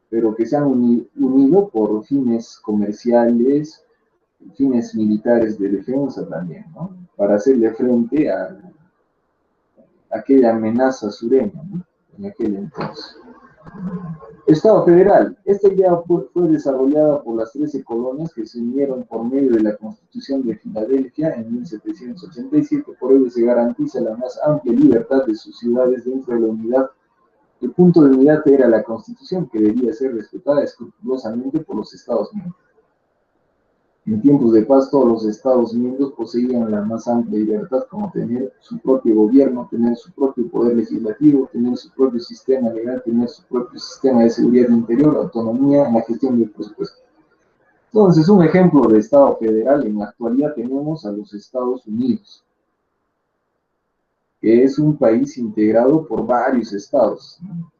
pero que se han unido por fines comerciales, fines militares de defensa también, ¿no? Para hacerle frente a aquella amenaza sureña, ¿no? En aquel entonces. Estado federal. Esta idea fue desarrollada por las 13 colonias que se unieron por medio de la Constitución de Filadelfia en 1787. Por ello se garantiza la más amplia libertad de sus ciudades dentro de la unidad. El punto de unidad era la Constitución, que debía ser respetada escrupulosamente por los Estados miembros. En tiempos de paz, todos los Estados miembros poseían la más amplia libertad, como tener su propio gobierno, tener su propio poder legislativo, tener su propio sistema legal, tener su propio sistema de seguridad interior, autonomía en la gestión del presupuesto. Entonces, un ejemplo de Estado federal en la actualidad tenemos a los Estados Unidos, que es un país integrado por varios estados, ¿no?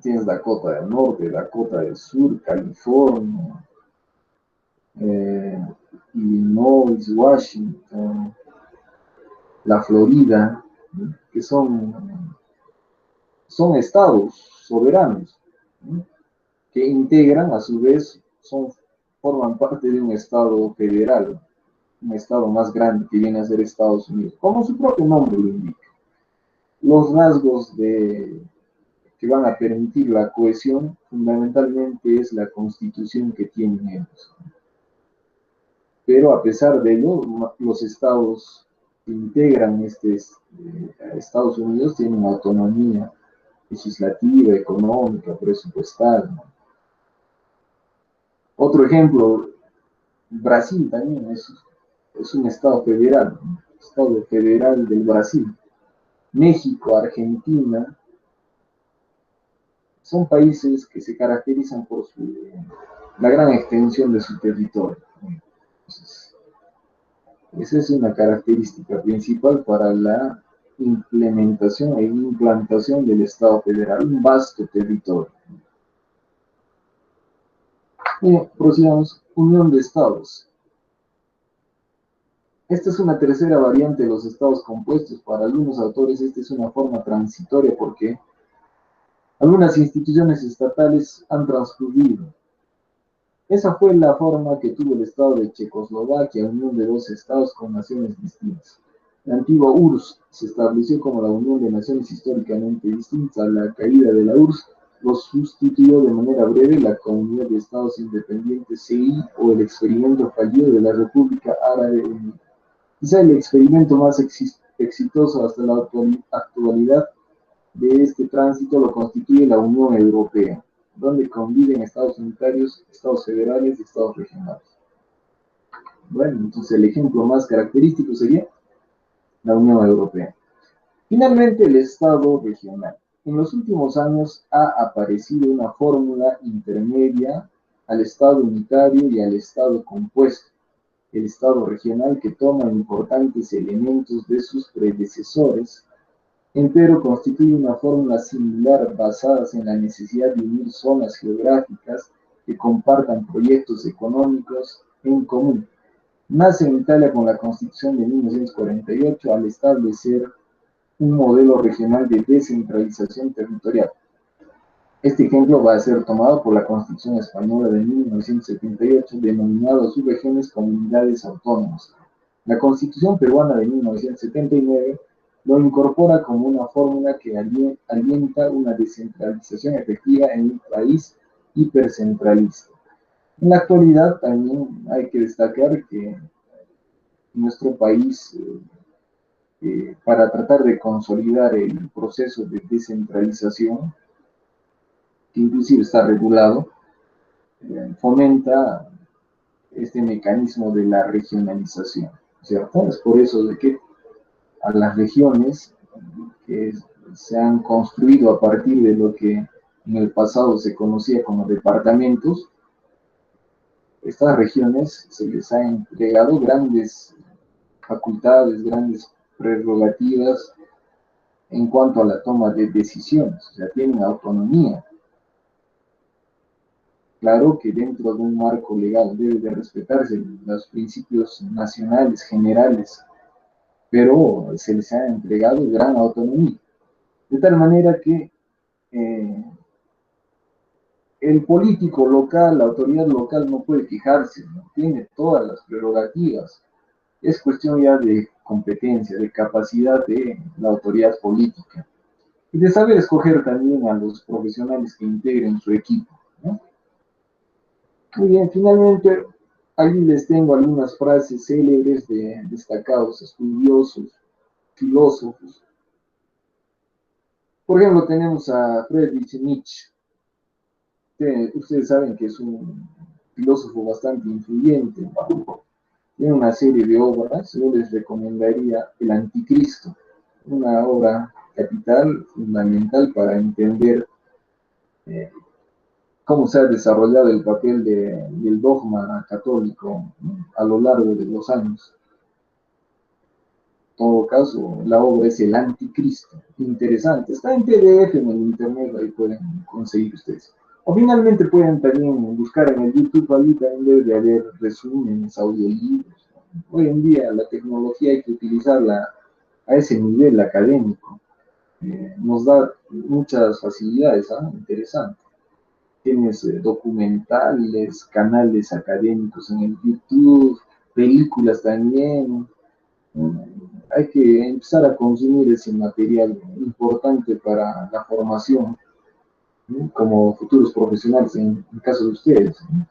Tienes Dakota del Norte, Dakota del Sur, California, eh, Illinois, Washington, la Florida, ¿no? Que son estados soberanos, ¿no? Que integran, a su vez, forman parte de un estado federal, un estado más grande que viene a ser Estados Unidos, como su propio nombre lo indica. Los rasgos que van a permitir la cohesión fundamentalmente es la constitución que tienen ellos. Pero a pesar de ello, los estados que integran Estados Unidos tienen autonomía legislativa, económica, presupuestal, ¿no? Otro ejemplo, Brasil también es un estado federal, ¿no? Estado federal del Brasil. México, Argentina, son países que se caracterizan por la gran extensión de su territorio. Entonces, esa es una característica principal para la implementación e implantación del Estado federal, un vasto territorio. Bien, prosigamos. Unión de Estados. Esta es una tercera variante de los estados compuestos. Para algunos autores esta es una forma transitoria porque algunas instituciones estatales han transcurrido. Esa fue la forma que tuvo el Estado de Checoslovaquia, unión de dos estados con naciones distintas. La antigua URSS se estableció como la unión de naciones históricamente distintas. A la caída de la URSS lo sustituyó de manera breve la Comunidad de Estados Independientes CI o el experimento fallido de la República Árabe Unida. Quizá el experimento más exitoso hasta la actualidad de este tránsito lo constituye la Unión Europea, donde conviven estados unitarios, estados federales y estados regionales. Bueno, entonces el ejemplo más característico sería la Unión Europea. Finalmente, el estado regional. En los últimos años ha aparecido una fórmula intermedia al estado unitario y al estado compuesto, el estado regional, que toma importantes elementos de sus predecesores, empero constituye una fórmula similar basadas en la necesidad de unir zonas geográficas que compartan proyectos económicos en común. Nace en Italia con la Constitución de 1948 al establecer un modelo regional de descentralización territorial. Este ejemplo va a ser tomado por la Constitución Española de 1978, denominado subregiones comunidades autónomas. La Constitución Peruana de 1979 lo incorpora como una fórmula que alienta una descentralización efectiva en un país hipercentralista. En la actualidad también hay que destacar que nuestro país, para tratar de consolidar el proceso de descentralización, que inclusive está regulado, fomenta este mecanismo de la regionalización, ¿cierto? Es por eso de que a las regiones que se han construido a partir de lo que en el pasado se conocía como departamentos, estas regiones se les ha entregado grandes facultades, grandes prerrogativas en cuanto a la toma de decisiones, o sea, tienen autonomía. Claro que dentro de un marco legal debe de respetarse los principios nacionales, generales, pero se les ha entregado gran autonomía. De tal manera que el político local, la autoridad local no puede quejarse, ¿no? Tiene todas las prerrogativas. Es cuestión ya de competencia, de capacidad de la autoridad política y de saber escoger también a los profesionales que integren su equipo, ¿no? Muy bien, finalmente, aquí les tengo algunas frases célebres de destacados estudiosos, filósofos. Por ejemplo, tenemos a Friedrich Nietzsche, que ustedes saben que es un filósofo bastante influyente. Tiene una serie de obras, yo les recomendaría El Anticristo, una obra capital, fundamental para entender cómo se ha desarrollado el papel del dogma católico, ¿no? A lo largo de los años. todo caso, la obra es El Anticristo. Interesante. Está en PDF en el internet, ahí pueden conseguir ustedes. O finalmente pueden también buscar en el YouTube, ahí también debe de haber resúmenes, audiolibros. Hoy en día la tecnología hay que utilizarla a ese nivel académico. Nos da muchas facilidades, ¿eh? Interesante. Tienes documentales, canales académicos en el YouTube, películas también. Hay que empezar a consumir ese material importante para la formación, ¿no? Como futuros profesionales, en el caso de ustedes, ¿no?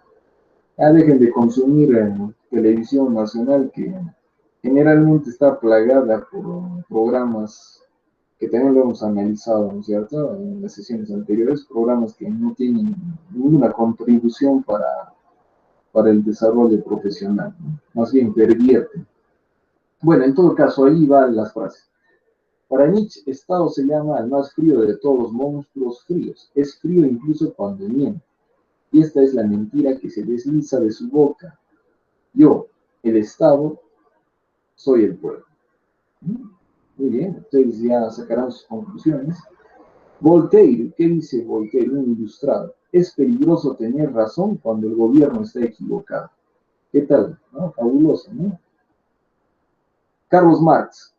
Ya dejen de consumir televisión nacional que generalmente está plagada por programas que también lo hemos analizado, ¿no es cierto?, en las sesiones anteriores, programas que no tienen ninguna contribución para el desarrollo profesional, ¿no? Más bien pervierten. Bueno, en todo caso, ahí van las frases. Para Nietzsche, Estado se llama al más frío de todos los monstruos fríos. Es frío incluso cuando miente. Y esta es la mentira que se desliza de su boca. Yo, el Estado, soy el pueblo. Muy bien, ustedes ya sacarán sus conclusiones. Voltaire, ¿qué dice Voltaire, un ilustrado? Es peligroso tener razón cuando el gobierno está equivocado. ¿Qué tal? ¿No? Fabuloso, ¿no? Carlos Marx,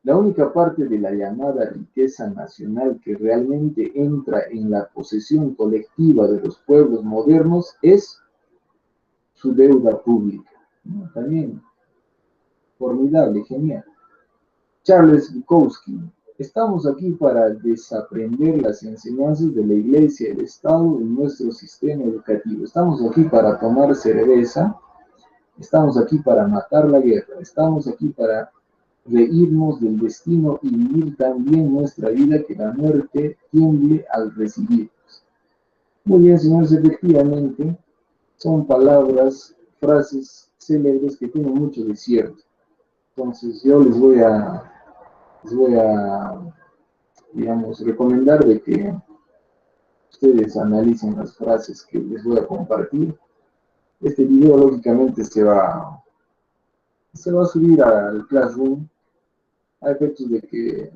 la única parte de la llamada riqueza nacional que realmente entra en la posesión colectiva de los pueblos modernos es su deuda pública. ¿No? También, formidable, genial. Charles Bukowski, estamos aquí para desaprender las enseñanzas de la Iglesia, el Estado y nuestro sistema educativo. Estamos aquí para tomar cerveza, estamos aquí para matar la guerra, estamos aquí para reírnos del destino y vivir también nuestra vida que la muerte tiende al recibirnos. Muy bien, señores, efectivamente, son palabras, frases célebres que tienen mucho de cierto. Entonces yo les voy a, digamos, recomendar de que ustedes analicen las frases que les voy a compartir. Este video lógicamente se va a subir al Classroom a efectos de que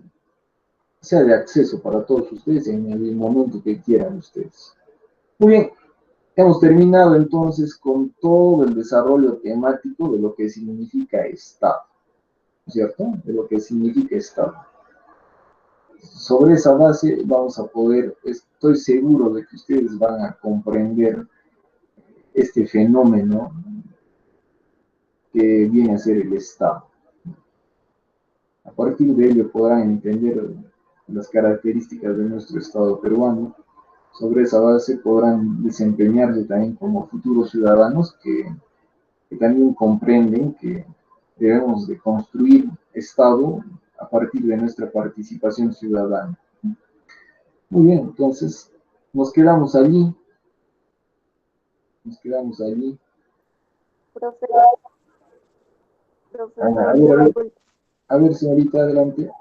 sea de acceso para todos ustedes en el momento que quieran ustedes. Muy bien, hemos terminado entonces con todo el desarrollo temático de lo que significa Estado, ¿cierto? De lo que significa Estado. Sobre esa base vamos a poder, estoy seguro de que ustedes van a comprender este fenómeno que viene a ser el Estado. A partir de ello podrán entender las características de nuestro Estado peruano. Sobre esa base podrán desempeñarse también como futuros ciudadanos que también comprenden que debemos de construir Estado a partir de nuestra participación ciudadana. Muy bien, entonces nos quedamos allí. Nos quedamos allí. Profe, A una ver, consulta. a ver, señorita, adelante.